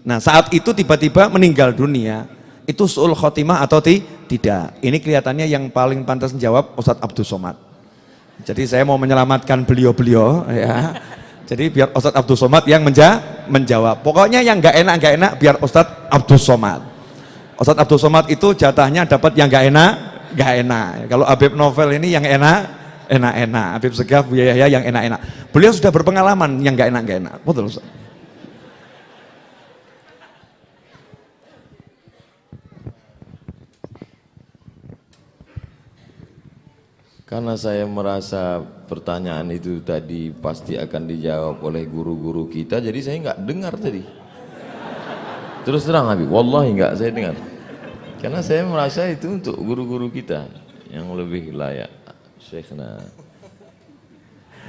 A: Nah, saat itu tiba-tiba meninggal dunia. Itu su'ul khotimah atau tidak? Ini kelihatannya yang paling pantas menjawab Ustadz Abdul Somad. Jadi saya mau menyelamatkan beliau-beliau ya. Jadi biar Ustadz Abdul Somad yang menjawab. Pokoknya yang nggak enak biar Ustadz Abdul Somad. Ustadz Abdul Somad itu jatahnya dapat yang nggak enak. Kalau Habib Novel ini yang enak. Habib Segaf, Bu Yahya yang enak. Beliau sudah berpengalaman yang nggak enak. Betul Ustaz.
B: Karena saya merasa pertanyaan itu tadi pasti akan dijawab oleh guru-guru kita, jadi saya nggak dengar tadi. Terus terang Habib, wallahi nggak saya dengar. Karena saya merasa itu untuk guru-guru kita yang lebih layak. Syekhna.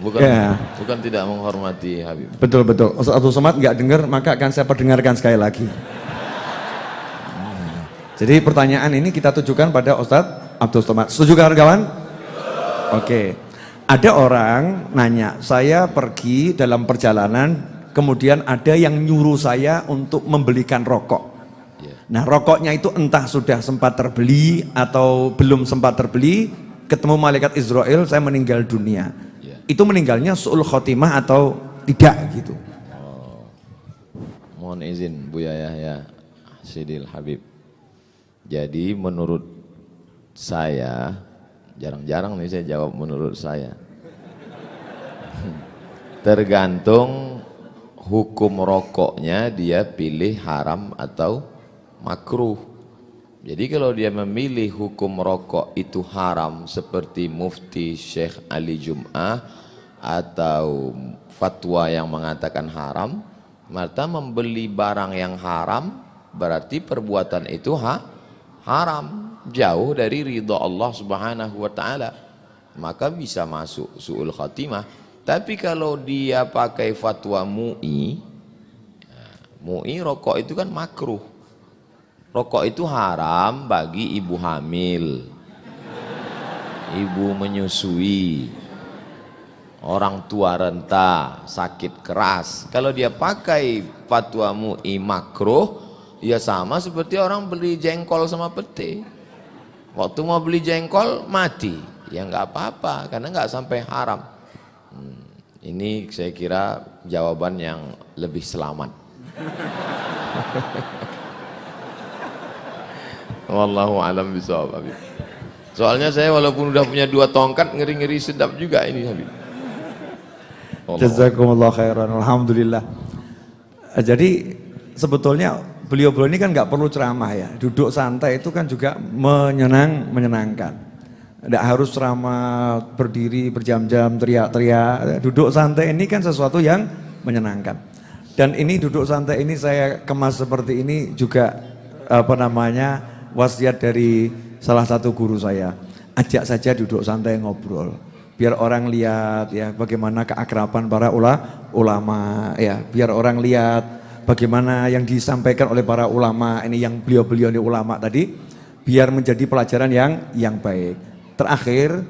B: Bukan tidak menghormati Habib.
A: Betul. Ustadz Abdul Somad nggak dengar, maka akan saya perdengarkan sekali lagi. Jadi pertanyaan ini kita tujukan pada Ustadz Abdul Somad. Setuju kawan-kawan? Oke. Ada orang nanya, saya pergi dalam perjalanan, kemudian ada yang nyuruh saya untuk membelikan rokok. Nah, rokoknya itu entah sudah sempat terbeli atau belum sempat terbeli, ketemu malaikat Israel, saya meninggal dunia. Itu meninggalnya su'ul khotimah atau tidak gitu.
B: Mohon izin Bu Yahya Sidil Habib. Jadi menurut saya, jarang-jarang nih saya jawab menurut saya. Tergantung hukum rokoknya, dia pilih haram atau makruh. Jadi kalau dia memilih hukum rokok itu haram seperti Mufti Syekh Ali Jum'ah atau fatwa yang mengatakan haram, maka membeli barang yang haram berarti perbuatan itu haram, jauh dari ridha Allah Subhanahu wa taala, maka bisa masuk su'ul khatimah. Tapi kalau dia pakai fatwa MUI rokok itu kan makruh.
G: Rokok itu haram bagi ibu hamil, ibu menyusui, orang tua renta, sakit keras. Kalau dia pakai fatwa MUI makruh, ya sama seperti orang beli jengkol sama pete. Waktu mau beli jengkol mati, ya nggak apa-apa karena nggak sampai haram. Ini saya kira jawaban yang lebih selamat. Wallahu alam bishawab. Soalnya saya walaupun udah punya 2 tongkat ngeri-ngeri sedap juga ini Habib.
A: Jazakumullah khairan, alhamdulillah. Jadi sebetulnya beliau-beliau ini kan nggak perlu ceramah ya, duduk santai itu kan juga menyenangkan. Tidak harus ceramah berdiri berjam-jam teriak-teriak, duduk santai ini kan sesuatu yang menyenangkan. Dan ini duduk santai ini saya kemas seperti ini juga wasiat dari salah satu guru saya. Ajak saja duduk santai ngobrol, biar orang lihat ya bagaimana keakraban para ulama ya, biar orang lihat bagaimana yang disampaikan oleh para ulama ini, yang beliau-beliau ini ulama tadi, biar menjadi pelajaran yang baik. Terakhir,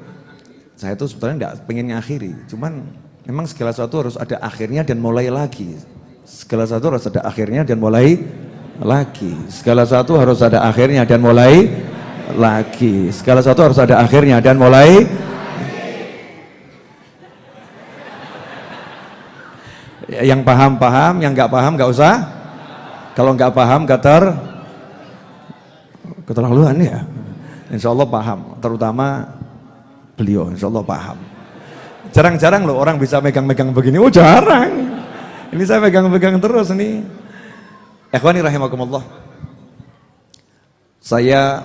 A: saya tuh sebenarnya enggak pengen ngakhiri, cuman memang segala sesuatu harus ada akhirnya dan mulai lagi. Segala sesuatu harus ada akhirnya dan mulai lagi. Segala sesuatu harus ada akhirnya dan mulai lagi. Segala sesuatu harus ada akhirnya dan mulai. Yang paham, yang nggak paham nggak usah. Kalau nggak paham keterlaluan ya. Insya Allah paham, terutama beliau. Insya Allah paham. Jarang-jarang loh orang bisa megang-megang begini. Oh jarang. Ini saya pegang-pegang terus nih. Ikhwani rahimakumullah. Saya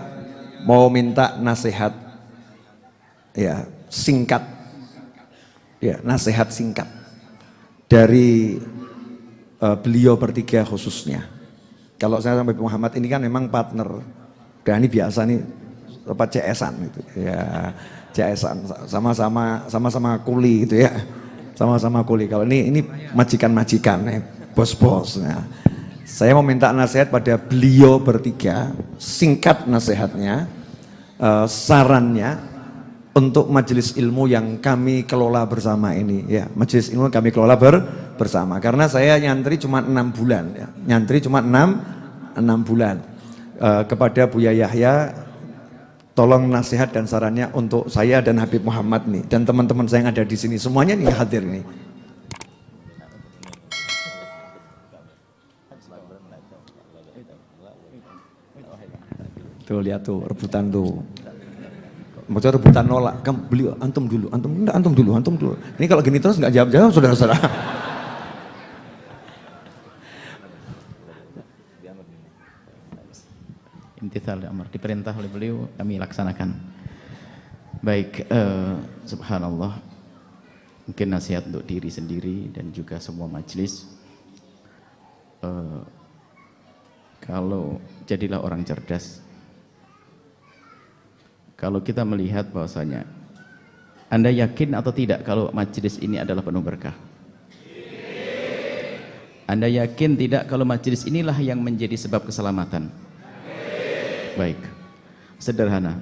A: mau minta nasihat ya, singkat. Ya, nasihat singkat dari beliau bertiga khususnya. Kalau saya sama Habib Muhammad ini kan memang partner. Dan ini biasa nih CS-an gitu. Ya, CS-an sama-sama kuli gitu ya. Sama-sama kuli. Kalau ini majikan-majikan, bos-bos. Nah, saya mau minta nasihat pada beliau bertiga, singkat nasihatnya, sarannya untuk majelis ilmu yang kami kelola bersama ini. Ya, majelis ilmu kami kelola bersama. Karena saya nyantri cuma 6 bulan. Ya. Nyantri cuma 6 bulan. Kepada Buya Yahya, tolong nasihat dan sarannya untuk saya dan Habib Muhammad nih, dan teman-teman saya yang ada di sini semuanya nih hadir nih. Tuh lihat tuh rebutan tuh. Maksudnya rebutan nolak. Kamu beli antum dulu. Ini kalau gini terus nggak jawab-jawab saudara-saudara.
E: Imtithal amr, diperintah oleh beliau kami laksanakan. Baik, subhanallah. Mungkin nasihat untuk diri sendiri dan juga semua majelis. Kalau jadilah orang cerdas. Kalau kita melihat bahwasanya Anda yakin atau tidak kalau majelis ini adalah penuh berkah? Anda yakin tidak kalau majelis inilah yang menjadi sebab keselamatan? Baik, sederhana.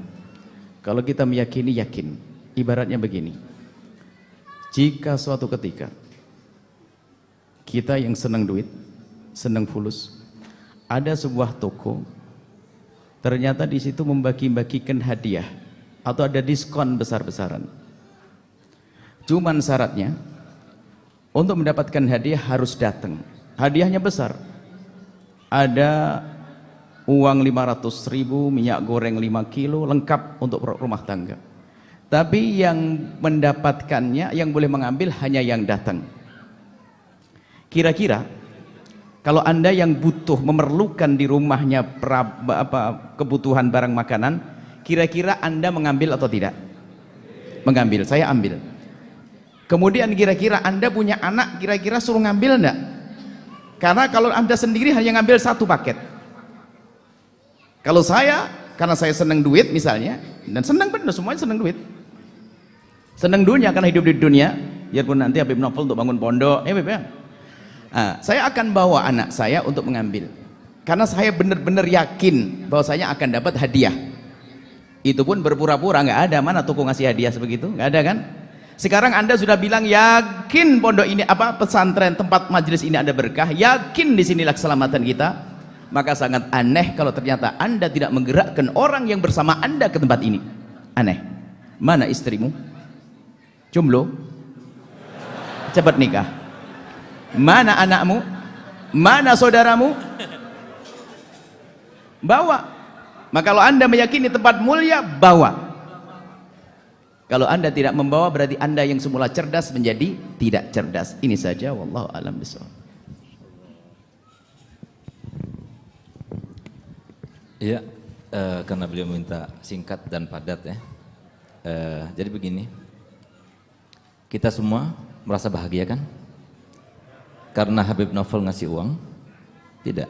E: Kalau kita meyakini, yakin. Ibaratnya begini. Jika suatu ketika kita yang senang duit, senang fulus, ada sebuah toko, ternyata di situ membagi-bagikan hadiah atau ada diskon besar-besaran. Cuman syaratnya untuk mendapatkan hadiah harus datang. Hadiahnya besar. Ada uang 500.000, minyak goreng 5 kilo, lengkap untuk rumah tangga. Tapi yang mendapatkannya, yang boleh mengambil hanya yang datang. Kira-kira kalau Anda yang butuh, memerlukan di rumahnya kebutuhan barang makanan, kira-kira Anda mengambil atau tidak? Mengambil, saya ambil. Kemudian kira-kira Anda punya anak, kira-kira suruh ngambil enggak? Karena kalau Anda sendiri hanya ngambil 1 paket. Kalau saya, karena saya senang duit misalnya, dan senang benar, semuanya senang duit. Senang dunia karena hidup di dunia, biarpun nanti Habib Novel untuk bangun pondok, Habib ya. Nah, saya akan bawa anak saya untuk mengambil. Karena saya benar-benar yakin bahwasanya akan dapat hadiah. Itu pun berpura-pura, nggak ada. Mana toko ngasih hadiah sebegitu? Nggak ada kan? Sekarang Anda sudah bilang yakin pondok ini pesantren tempat majelis ini ada berkah, yakin di sinilah keselamatan kita. Maka sangat aneh kalau ternyata Anda tidak menggerakkan orang yang bersama Anda ke tempat ini. Aneh. Mana istrimu? Jomblo? Cepat nikah. Mana anakmu? Mana saudaramu? Bawa. Maka kalau Anda meyakini tempat mulia, bawa. Kalau Anda tidak membawa, berarti Anda yang semula cerdas menjadi tidak cerdas. Ini saja, wallahu a'lam bishawab.
D: Iya, karena beliau minta singkat dan padat ya. Jadi begini, kita semua merasa bahagia kan? Karena Habib Novel ngasih uang? Tidak.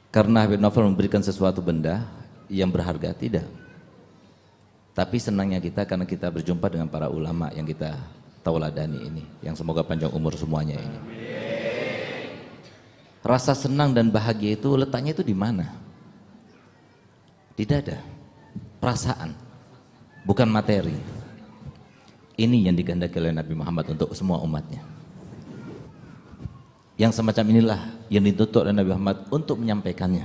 D: Karena Habib Novel memberikan sesuatu benda yang berharga? Tidak. Tapi senangnya kita karena kita berjumpa dengan para ulama yang kita tauladani ini, yang semoga panjang umur semuanya ini. Rasa senang dan bahagia itu letaknya itu di mana? Di dada, perasaan, bukan materi. Ini yang dikehendaki oleh Nabi Muhammad untuk semua umatnya. Yang semacam inilah yang dituntut oleh Nabi Muhammad untuk menyampaikannya.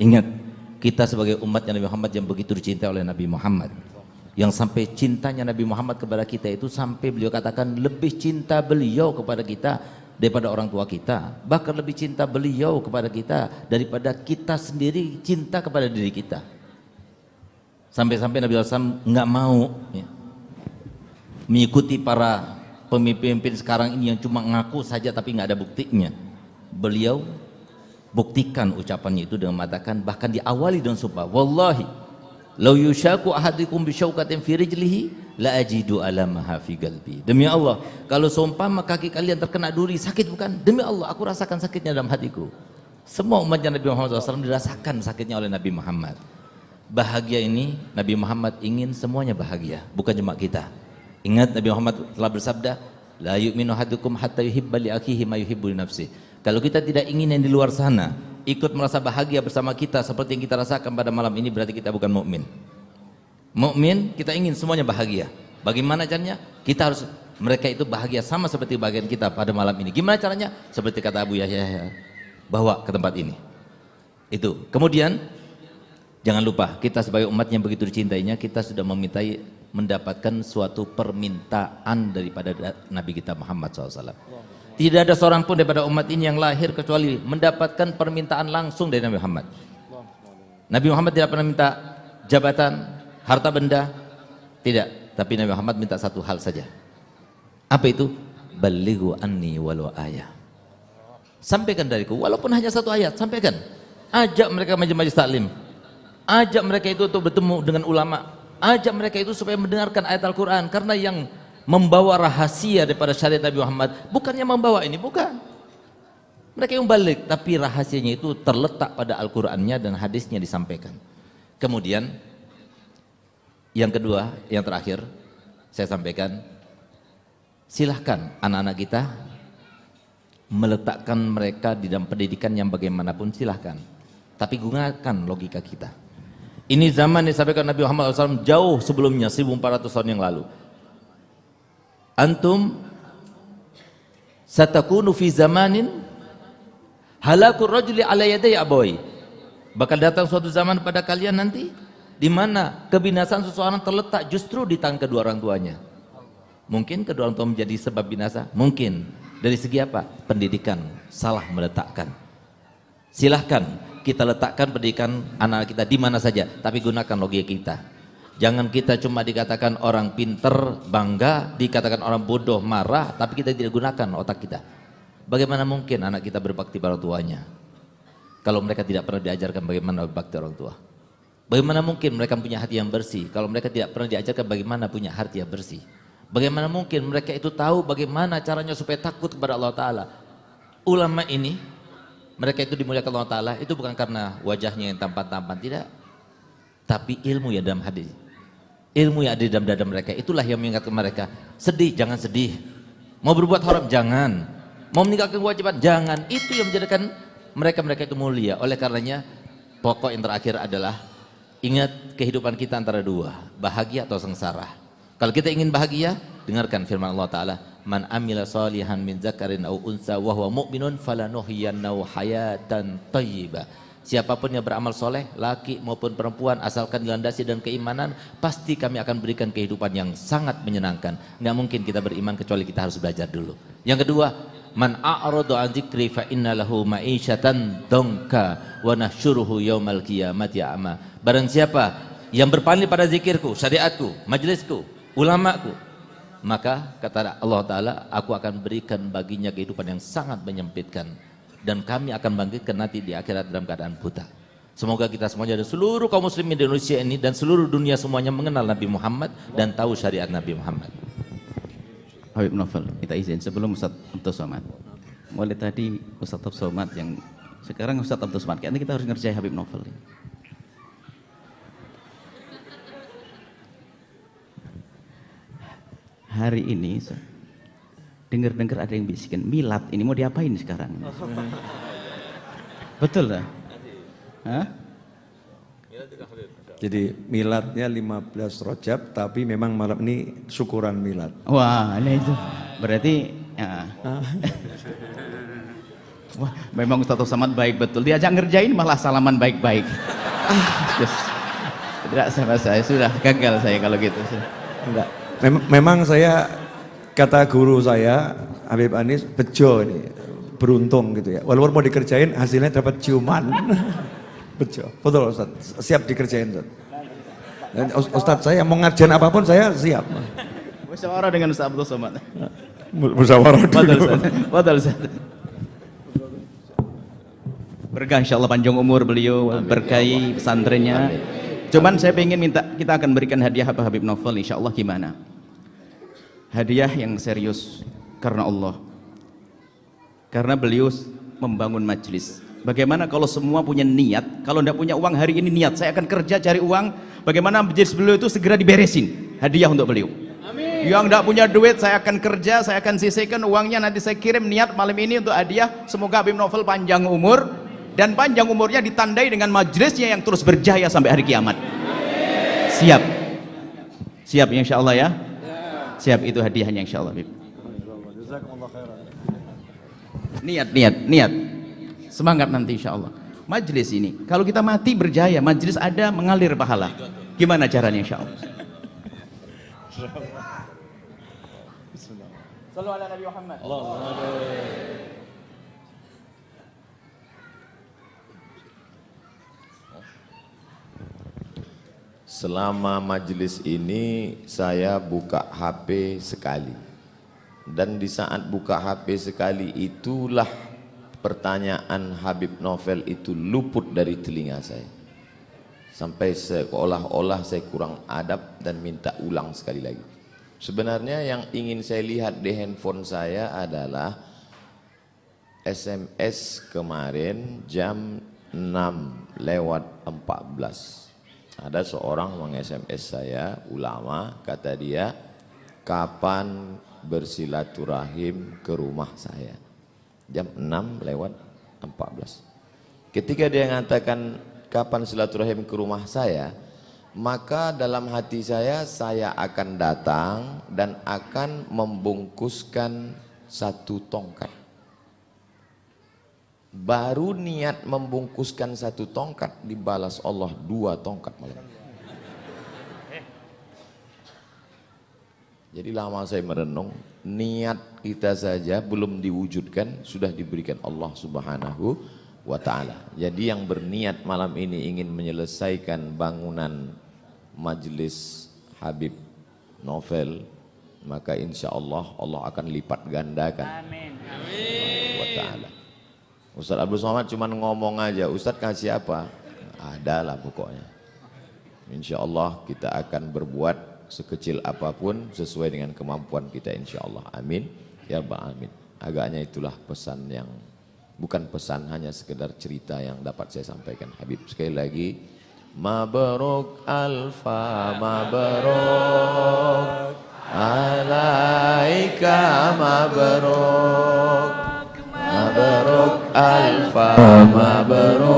D: Ingat, kita sebagai umatnya Nabi Muhammad yang begitu dicintai oleh Nabi Muhammad, yang sampai cintanya Nabi Muhammad kepada kita itu sampai beliau katakan lebih cinta beliau kepada kita daripada orang tua kita, bahkan lebih cinta beliau kepada kita daripada kita sendiri cinta kepada diri kita. Sampai-sampai Nabi SAW nggak mau ya, mengikuti para pemimpin sekarang ini yang cuma ngaku saja tapi nggak ada buktinya. Beliau buktikan ucapannya itu dengan mengatakan, bahkan diawali dengan sumpah, wallahi law yushaku ahadukum bisyaukatin fi rijlihi la ajidu alamaha fi qalbi. Demi Allah, kalau seumpama kaki kalian terkena duri, sakit bukan? Demi Allah, aku rasakan sakitnya dalam hatiku. Semua umatnya Nabi Muhammad SAW dirasakan sakitnya oleh Nabi Muhammad. Bahagia ini Nabi Muhammad ingin semuanya bahagia, bukan cuma kita. Ingat, Nabi Muhammad telah bersabda, la yu'minu ahadukum hatta yuhibba li akhihi ma yuhibbu li nafsihi. Kalau kita tidak ingin yang di luar sana ikut merasa bahagia bersama kita seperti yang kita rasakan pada malam ini, berarti kita bukan mukmin. Mukmin kita ingin semuanya bahagia. Bagaimana caranya? Kita harus mereka itu bahagia sama seperti bagian kita pada malam ini. Gimana caranya? Seperti kata Abu Yahya, bawa ke tempat ini. Itu. Kemudian jangan lupa, kita sebagai umat yang begitu dicintainya, kita sudah mendapatkan suatu permintaan daripada Nabi kita Muhammad SAW. Tidak ada seorang pun daripada umat ini yang lahir kecuali mendapatkan permintaan langsung dari Nabi Muhammad. Nabi Muhammad tidak pernah minta jabatan, harta benda, tidak. Tapi Nabi Muhammad minta satu hal saja. Apa itu? Balighu anni walau ayah. Sampaikan dariku, walaupun hanya satu ayat, sampaikan. Ajak mereka majelis taklim. Ajak mereka itu untuk bertemu dengan ulama. Ajak mereka itu supaya mendengarkan ayat Al-Quran. Karena yang membawa rahasia daripada syariat Nabi Muhammad bukannya membawa ini, bukan. Mereka yang balik, tapi rahasianya itu terletak pada Al-Qurannya dan hadisnya disampaikan. Kemudian yang kedua, yang terakhir saya sampaikan, silahkan anak-anak kita meletakkan mereka di dalam pendidikan yang bagaimanapun, silahkan, tapi gunakan logika kita. Ini zaman disampaikan Nabi Muhammad SAW jauh sebelumnya, 1400 tahun yang lalu. Antum satakunu fi zamanin halakur rajuli ala yaday abawai. Bakal datang suatu zaman pada kalian nanti di mana kebinasaan seseorang terletak justru di tangan kedua orang tuanya. Mungkin kedua orang tua menjadi sebab binasa, mungkin. Dari segi apa? Pendidikan salah meletakkan. Silahkan kita letakkan pendidikan anak kita di mana saja, tapi gunakan logika kita. Jangan kita cuma dikatakan orang pinter bangga, dikatakan orang bodoh marah, tapi kita tidak gunakan otak kita. Bagaimana mungkin anak kita berbakti pada orang tuanya kalau mereka tidak pernah diajarkan bagaimana berbakti orang tua? Bagaimana mungkin mereka punya hati yang bersih kalau mereka tidak pernah diajarkan bagaimana punya hati yang bersih? Bagaimana mungkin mereka itu tahu bagaimana caranya supaya takut kepada Allah Ta'ala? Ulama ini, mereka itu dimuliakan Allah Ta'ala, itu bukan karena wajahnya yang tampan-tampan, tidak, tapi ilmu yang dalam hati, ilmu yang ada di dalam dada mereka, itulah yang mengingatkan mereka. Sedih, jangan sedih. Mau berbuat haram, jangan. Mau meninggalkan kewajiban, jangan. Itu yang menjadikan mereka-mereka itu mulia. Oleh karenanya pokok yang terakhir adalah ingat kehidupan kita antara dua, bahagia atau sengsara. Kalau kita ingin bahagia, dengarkan firman Allah Ta'ala, man amila salihan min zakarin au unsa wa huwa mu'minun falanuhyiyannahu hayatan thayyibah. Siapapun yang beramal soleh, laki maupun perempuan, asalkan dilandasi dan keimanan, pasti kami akan berikan kehidupan yang sangat menyenangkan. Nggak mungkin kita beriman kecuali kita harus belajar dulu. Yang kedua, man a'radu an dzikri fa inna lahu ma'isyatan dongka wa nahsyuruhu yaumal qiyamati a'ma. Barang siapa yang berpaling pada zikirku, syariatku, majelisku, ulamaku, maka kata Allah Ta'ala, aku akan berikan baginya kehidupan yang sangat menyempitkan, dan kami akan bangkitkan nanti di akhirat dalam keadaan buta. Semoga kita semuanya dan seluruh kaum muslimin di Indonesia ini dan seluruh dunia semuanya mengenal Nabi Muhammad dan tahu syariat Nabi Muhammad.
E: Habib Novel, kita izin sebelum Ustaz Abdul Somad. Mulai tadi Ustaz Abdul Somad yang sekarang Ustaz Abdul Somad, kayaknya kita harus ngerjain Habib Novel. Hari ini dengar-dengar ada yang bisikin milad ini mau diapain sekarang? Betul lah? Hah?
A: Jadi miladnya 15 Rajab, tapi memang malam ini syukuran milad.
E: Wah, ini itu berarti ya. Wah, memang Ustaz Somad baik betul. Diajak ngerjain malah salaman baik-baik. Yes. Tidak sama saya, sudah gagal saya kalau gitu.
A: Enggak. Memang saya, kata guru saya Habib Anis, bejo ini, beruntung gitu ya. Walaupun mau dikerjain hasilnya dapat ciuman. Bejo. Betul Ustaz, siap dikerjain Ustaz. Dan Ustaz saya mau ngerjain apapun saya siap.
E: Musyawarah dengan Ustaz Abdul Somad.
A: Musyawarah dulu.
E: Betul Ustaz. Berkah insyaallah panjang umur beliau, berkahi pesantrennya. Cuman saya ingin minta, kita akan berikan hadiah apa Habib Novel insyaallah gimana? Hadiah yang serius karena Allah. Karena beliau membangun majelis. Bagaimana kalau semua punya niat, kalau tidak punya uang hari ini niat, saya akan kerja cari uang, bagaimana majelis beliau itu segera diberesin, hadiah untuk beliau. Amin. Yang tidak punya duit, saya akan kerja, saya akan sisihkan uangnya, nanti saya kirim niat malam ini untuk hadiah, semoga Habib Novel panjang umur, dan panjang umurnya ditandai dengan majelisnya yang terus berjaya sampai hari kiamat. Siap? Siap insya Allah ya? Siap, itu hadiahnya insya Allah. Niat. Semangat nanti insya Allah. Majelis ini, kalau kita mati berjaya, majelis ada mengalir pahala. Gimana caranya insya Allah? Sallu ala Nabi Muhammad.
G: Selama majelis ini saya buka HP sekali, dan di saat buka HP sekali itulah pertanyaan Habib Novel itu luput dari telinga saya, sampai seolah-olah saya kurang adab dan minta ulang sekali lagi. Sebenarnya yang ingin saya lihat di handphone saya adalah SMS kemarin jam 6:14. Ada seorang meng-SMS saya, ulama, kata dia, kapan bersilaturahim ke rumah saya? Jam 6:14. Ketika dia mengatakan kapan silaturahim ke rumah saya, maka dalam hati saya akan datang dan akan membungkuskan satu tongkat. Baru niat membungkuskan satu tongkat dibalas Allah 2 tongkat malam. Jadi lama saya merenung, niat kita saja belum diwujudkan sudah diberikan Allah Subhanahu wa ta'ala. Jadi yang berniat malam ini ingin menyelesaikan bangunan majelis Habib Novel, maka insya Allah Allah akan lipat gandakan. Amin. Wa ta'ala. Ustaz Abdul Somad cuma ngomong aja, Ustaz kasih apa? Adalah pokoknya. Insya Allah kita akan berbuat sekecil apapun sesuai dengan kemampuan kita insya Allah. Amin. Ya Rabbal Alamin. Agaknya itulah pesan yang, bukan pesan, hanya sekedar cerita yang dapat saya sampaikan. Habib, sekali lagi, mabruk alfa mabruk alaika mabruk. mabruk alfa mabruk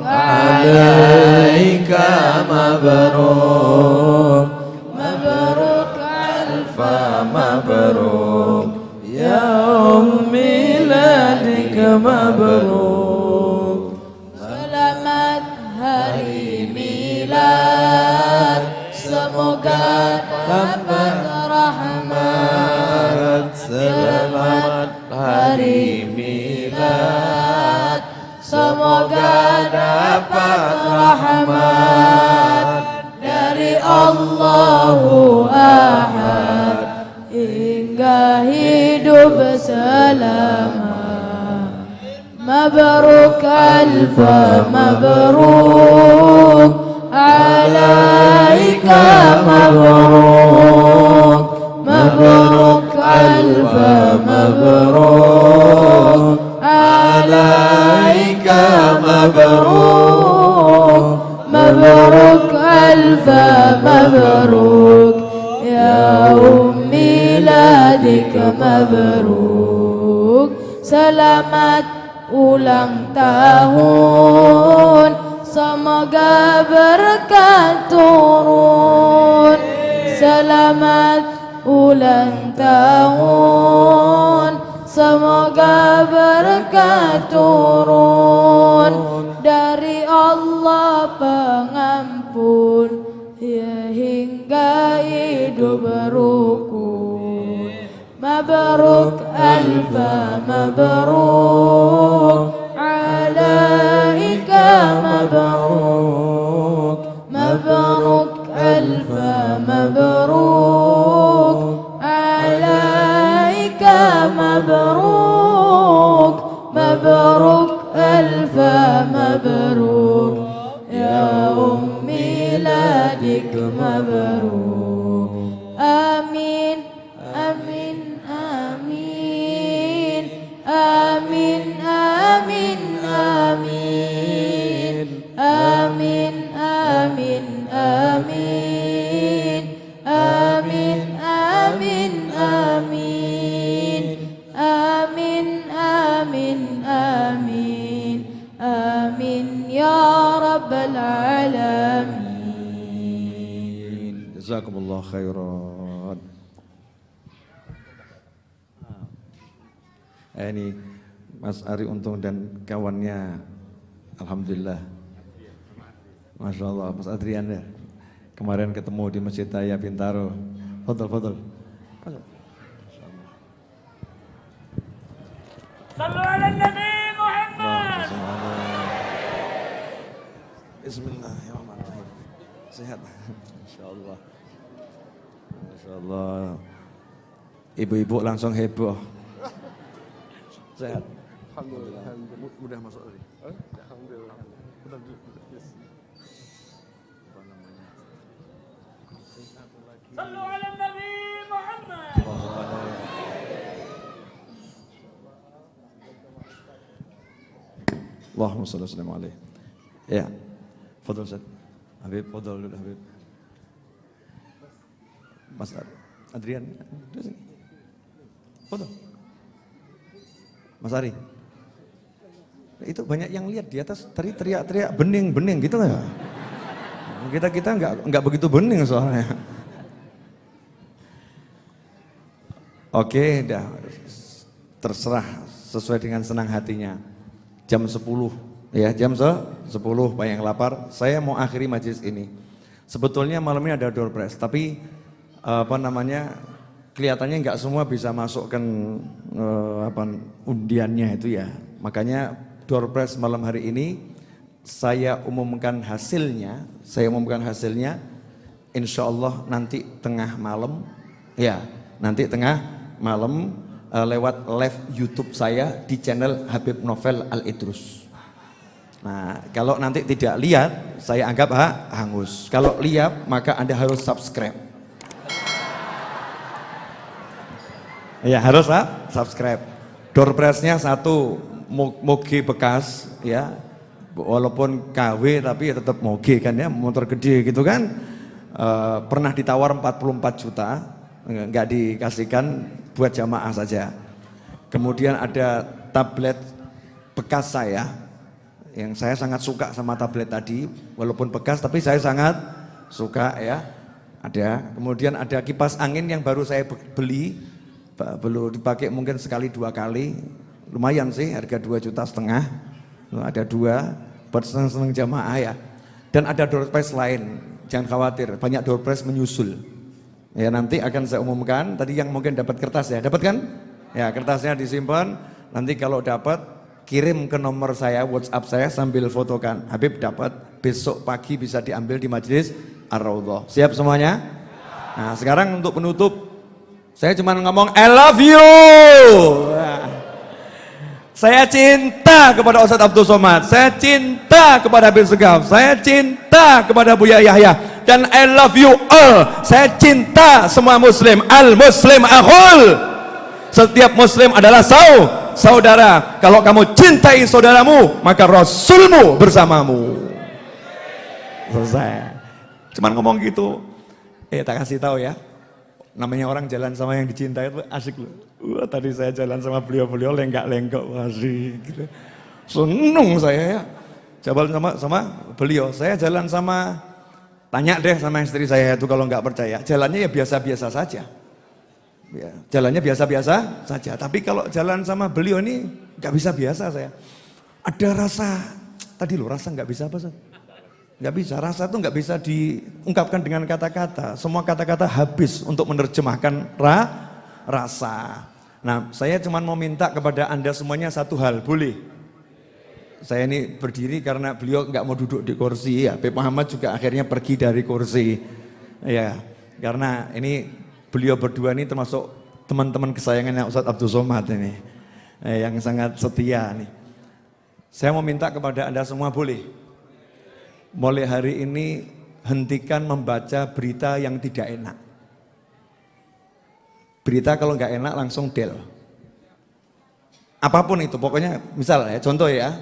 G: alaika mabruk mabruk alfa mabruk yaum miladika mabruk.
H: Selamat hari milad, semoga dapat rahmat. Selamat hari milad, semoga dapat rahmat dari Allahu Ahad hingga hidup selama. Mabruk alfa mabruk alaika mabruk mabruk alfa mabruk alaika mabruk mabruk alfa mabruk yaum miladika mabruk. Selamat ulang tahun, semoga berkah turun. Selamat ulang tahun, semoga berkah turun dari Allah pengampun ya hingga hidup rukun. Mabruk alfa mabruk alaika mabruk mabruk alfa mabruk alaika mabruk mabruk alfa mabruk ya miladik mabruk. Amin amin amin amin amin amin amin amin amin amin amin amin amin amin amin amin ya rabbal alamin.
A: Jazakumullah khairan. Ini Mas Ari Untung dan kawannya, alhamdulillah, masya Allah. Mas Adrian ya, kemarin ketemu di Masjid Raya Bintaro. Fadol.
I: Sallu ala Nabi Muhammad.
A: Bismillahirrahmanirrahim. Sehat, masya Allah, masya Allah. Ibu-ibu langsung heboh. Sehat. Alhamdulillah. Mudah masuk tadi. Alhamdulillah. Apa namanya?
I: Sallu ala Nabi Muhammad.
A: Allahumma shalli wa sallim alaihi. Ya. Fadhil Ustaz. Habib, fadhil dulu Habib. Mas Adrian, duduk sini. Fadhil. Mas Ari, itu banyak yang lihat di atas tadi teriak-teriak bening gitu nggak? Kita nggak begitu bening soalnya. Oke, dah terserah sesuai dengan senang hatinya. Jam 10 ya, jam 10 Pak yang lapar. Saya mau akhiri majelis ini. Sebetulnya malam ini ada door prize, tapi kelihatannya nggak semua bisa masukkan undiannya itu ya. Makanya door prize malam hari ini saya umumkan hasilnya. Insya Allah nanti tengah malam ya. Nanti tengah malam lewat live YouTube saya di channel Habib Novel Al-Idrus. Nah, kalau nanti tidak lihat, saya anggap hangus. Kalau lihat, maka Anda harus subscribe. Ya harus subscribe. Door prize-nya 1 moge bekas ya. Walaupun KW tapi ya tetap moge kan ya, motor gede gitu kan. Pernah ditawar 44 juta, nggak dikasihkan buat jamaah saja. Kemudian ada tablet bekas saya, yang saya sangat suka sama tablet tadi, walaupun bekas tapi saya sangat suka ya. Ada. Kemudian ada kipas angin yang baru saya beli, belum dipakai mungkin sekali 2 kali, lumayan sih, harga 2,5 juta. Ada 2 buat seneng-seneng jamaah ya. Dan ada door prize lain, jangan khawatir, banyak door prize menyusul. Ya nanti akan saya umumkan. Tadi yang mungkin dapat kertas ya, dapat kan? Ya kertasnya disimpan. Nanti kalau dapat kirim ke nomor saya, WhatsApp saya sambil fotokan. Habib dapat, besok pagi bisa diambil di majelis Ar-Raudhah. Siap semuanya? Nah sekarang untuk penutup, saya cuma ngomong I love you. Saya cinta kepada Ustadz Abdul Somad, saya cinta kepada Habib Segaf, saya cinta kepada Buya Yahya, dan I love you all. Saya cinta semua muslim. Al-muslim akhul. Setiap muslim adalah saudara. Kalau kamu cintai saudaramu, maka Rasulmu bersamamu. Selesai. Cuman ngomong gitu. Tak kasih tahu ya. Namanya orang jalan sama yang dicintai itu asik loh. Wah, tadi saya jalan sama beliau-beliau lenggak-lenggok asik gitu. Seneng saya ya. Jalan sama beliau. Saya jalan sama, tanya deh sama istri saya itu kalau nggak percaya. Jalannya ya biasa-biasa saja. Ya, jalannya biasa-biasa saja. Tapi kalau jalan sama beliau ini nggak bisa biasa saya. Ada rasa, tadi loh rasa nggak bisa apa sih? Nggak bisa, rasa itu nggak bisa diungkapkan dengan kata-kata. Semua kata-kata habis untuk menerjemahkan rasa. Nah, saya cuma mau minta kepada Anda semuanya satu hal, boleh? Saya ini berdiri karena beliau nggak mau duduk di kursi. Ya, Habib Muhammad juga akhirnya pergi dari kursi. Ya, karena ini beliau berdua ini termasuk teman-teman kesayangannya Ustadz Abdul Somad ini, yang sangat setia nih. Saya mau minta kepada Anda semua, boleh? Mulai hari ini hentikan membaca berita yang tidak enak. Berita kalau nggak enak langsung del. Apapun itu, pokoknya misal ya, contoh ya.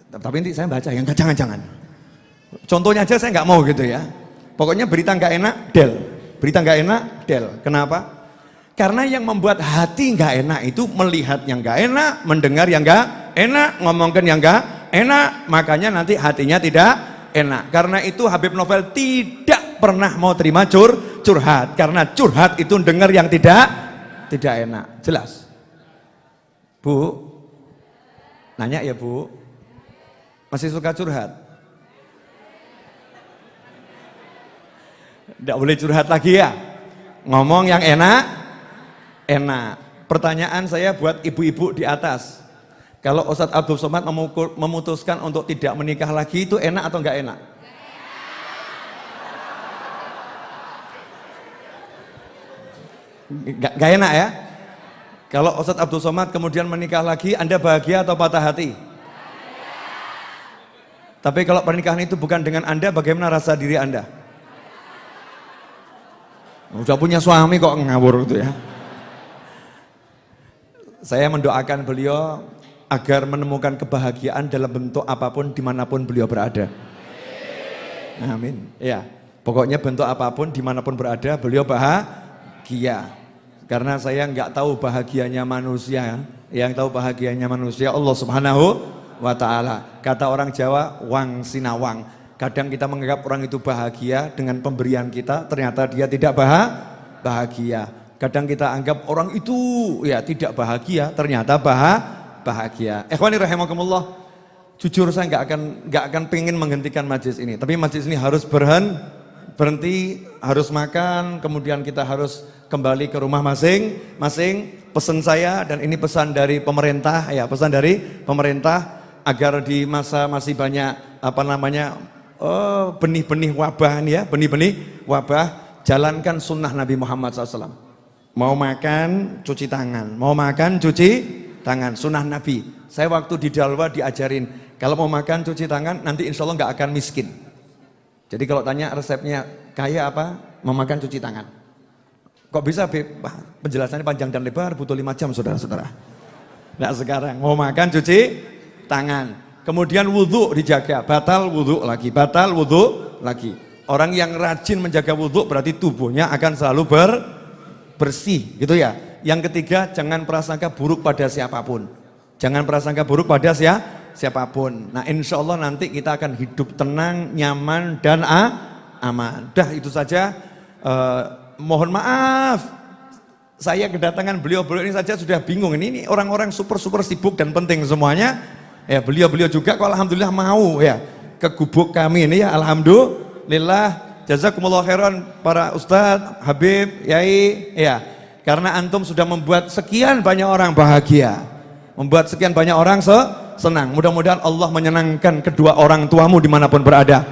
A: Tapi nanti saya baca yang jangan-jangan. Contohnya aja saya nggak mau gitu ya. Pokoknya berita nggak enak del. Berita nggak enak del. Kenapa? Karena yang membuat hati nggak enak itu melihat yang nggak enak, mendengar yang nggak enak, ngomongkan yang nggak enak, makanya nanti hatinya tidak enak. Karena itu Habib Novel tidak pernah mau terima curhat, karena curhat itu dengar yang tidak enak. Jelas? Bu, nanya ya Bu, masih suka curhat? Tidak boleh curhat lagi ya? Ngomong yang enak. Pertanyaan saya buat ibu-ibu di atas. Kalau Ustadz Abdul Somad memutuskan untuk tidak menikah lagi, itu enak atau enggak enak? Enggak enak ya? Kalau Ustadz Abdul Somad kemudian menikah lagi, Anda bahagia atau patah hati? Tapi kalau pernikahan itu bukan dengan Anda, bagaimana rasa diri Anda? Udah punya suami kok ngawur gitu ya. Saya mendoakan beliau agar menemukan kebahagiaan dalam bentuk apapun dimanapun beliau berada. Amin. Ya, pokoknya bentuk apapun dimanapun berada beliau bahagia. Karena saya nggak tahu bahagianya manusia, yang tahu bahagianya manusia Allah Subhanahu wa Ta'ala. Kata orang Jawa, wang sinawang. Kadang kita menganggap orang itu bahagia dengan pemberian kita, ternyata dia tidak bahagia. Kadang kita anggap orang itu ya tidak bahagia, ternyata bahagia. Ikhwani rahimakumullah, jujur saya nggak akan pengen menghentikan majelis ini, tapi majelis ini harus berhenti, harus makan, kemudian kita harus kembali ke rumah masing-masing. Pesan saya, dan ini pesan dari pemerintah ya, pesan dari pemerintah agar di masa masih banyak benih-benih wabah nih ya, benih-benih wabah, jalankan sunnah Nabi Muhammad SAW. Mau makan cuci tangan, mau makan cuci tangan, sunnah Nabi. Saya waktu di Dalwa diajarin, kalau mau makan cuci tangan nanti insya Allah nggak akan miskin. Jadi kalau tanya resepnya kaya apa, mau makan cuci tangan. Kok bisa penjelasannya panjang dan lebar, butuh 5 jam saudara-saudara. Nah sekarang mau makan cuci tangan, kemudian wudhu dijaga, batal wudhu lagi. Orang yang rajin menjaga wudhu berarti tubuhnya akan selalu bersih gitu ya. Yang ketiga, jangan prasangka buruk pada siapapun. Jangan prasangka buruk pada siapapun. Nah, insya Allah nanti kita akan hidup tenang, nyaman, dan aman. Dah itu saja. Mohon maaf, saya kedatangan beliau-beliau ini saja sudah bingung. Ini orang-orang super sibuk dan penting semuanya. Ya, beliau-beliau juga kok alhamdulillah mau ya ke gubuk kami ini ya, alhamdulillah. Jazakumullah khairan para ustadz, Habib, Yai, ya. Karena antum sudah membuat sekian banyak orang bahagia. Membuat sekian banyak orang senang. Mudah-mudahan Allah menyenangkan kedua orang tuamu dimanapun berada.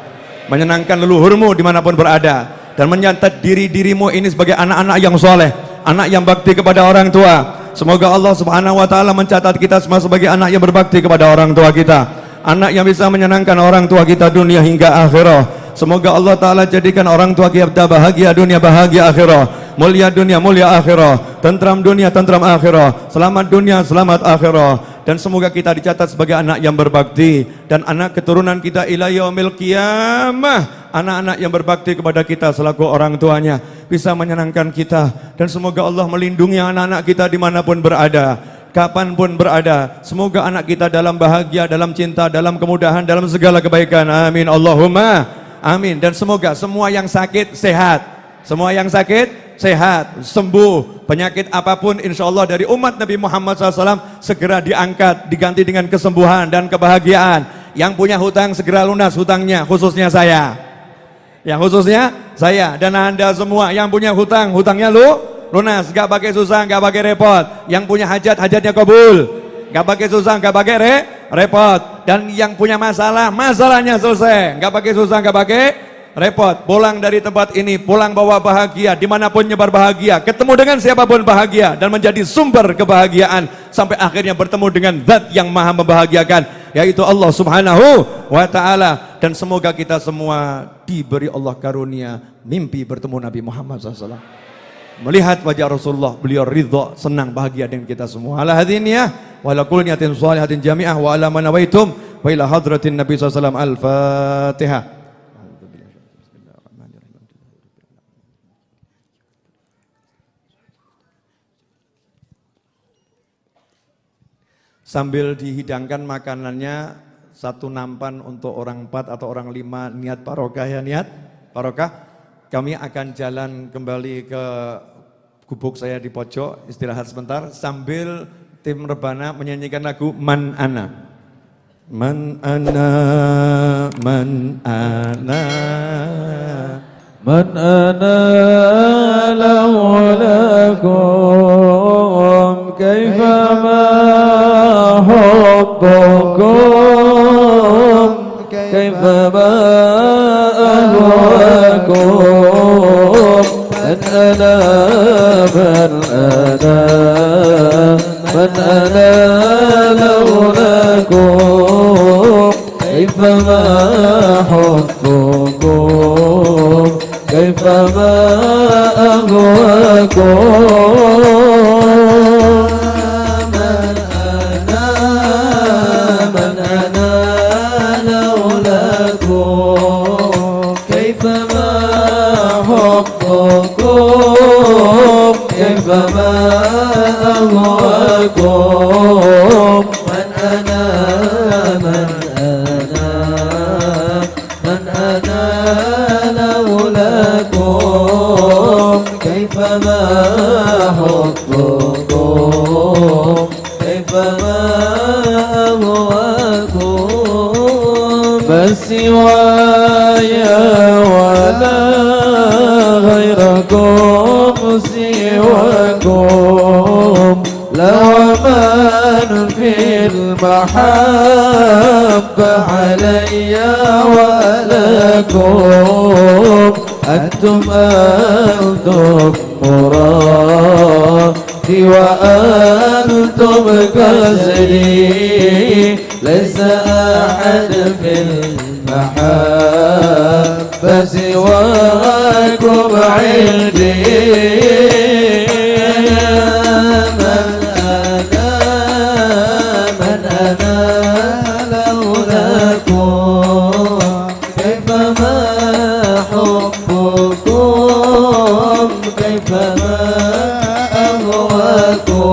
A: Menyenangkan leluhurmu dimanapun berada. Dan mencatat dirimu ini sebagai anak-anak yang soleh. Anak yang bakti kepada orang tua. Semoga Allah subhanahu wa ta'ala mencatat kita semua sebagai anak yang berbakti kepada orang tua kita. Anak yang bisa menyenangkan orang tua kita dunia hingga akhirah. Semoga Allah Ta'ala jadikan orang tua kita bahagia dunia, bahagia akhirah. Mulia dunia, mulia akhirah. Tentram dunia, tentram akhirah. Selamat dunia, selamat akhirah. Dan semoga kita dicatat sebagai anak yang berbakti. Dan anak keturunan kita ila yaumil qiyamah. Anak-anak yang berbakti kepada kita selaku orang tuanya. Bisa menyenangkan kita. Dan semoga Allah melindungi anak-anak kita dimanapun berada. Kapanpun berada, semoga anak kita dalam bahagia, dalam cinta, dalam kemudahan, dalam segala kebaikan. Amin Allahumma amin. Dan semoga semua yang sakit sehat, semua yang sakit sehat, sembuh. Penyakit apapun insya Allah dari umat Nabi Muhammad SAW segera diangkat, diganti dengan kesembuhan dan kebahagiaan. Yang punya hutang segera lunas hutangnya, khususnya saya. Yang khususnya saya dan anda semua yang punya hutang, hutangnya lunas, gak pakai susah, gak pakai repot. Yang punya hajat, hajatnya kabul. Gak pakai susah, gak pakai repot. Dan yang punya masalah, masalahnya selesai. Gak pakai susah, gak pakai repot. Pulang dari tempat ini, pulang bawa bahagia. Dimanapun nyebar bahagia. Ketemu dengan siapapun bahagia. Dan menjadi sumber kebahagiaan. Sampai akhirnya bertemu dengan zat yang maha membahagiakan. Yaitu Allah subhanahu wa ta'ala. Dan semoga kita semua diberi Allah karunia mimpi bertemu Nabi Muhammad SAW. Melihat wajah Rasulullah, beliau ridha, senang, bahagia dengan kita semua. Ala hadiniyah wa ala kulli niyatin shalihatin jami'ah wa ala man nawaitum wa ila hadratin Nabi sallallahu alaihi wasallam. Al-Fatihah. Sambil dihidangkan makanannya, satu nampan untuk orang 4 atau orang 5 niat barokah ya, niat barokah. Kami akan jalan kembali ke gubuk saya di pojok, istirahat sebentar sambil tim rebana menyanyikan lagu Man Ana. Man Ana, Man Ana, Man Ana lawalakum kaifama hubbukum kaifama ahwakum. من أنا من أنا من أنا لولاكم كيفما حبكم كيفما أهواكم. من أنا من أنا لولاكم كيفما حبكم كيفما أهواكم. من أنا من أنا من أنا لولاكم كيفما حبكم كيفما أهواكم. ما سواي ولا غيركم سواكم لو من في المحبة علي ولكم. أنتم مرادي وأنتم كسري ليس أحد في المحبة سواكم عندي. من أنا لولاكم كيفما حبكم كيفما أهواكم.
C: aku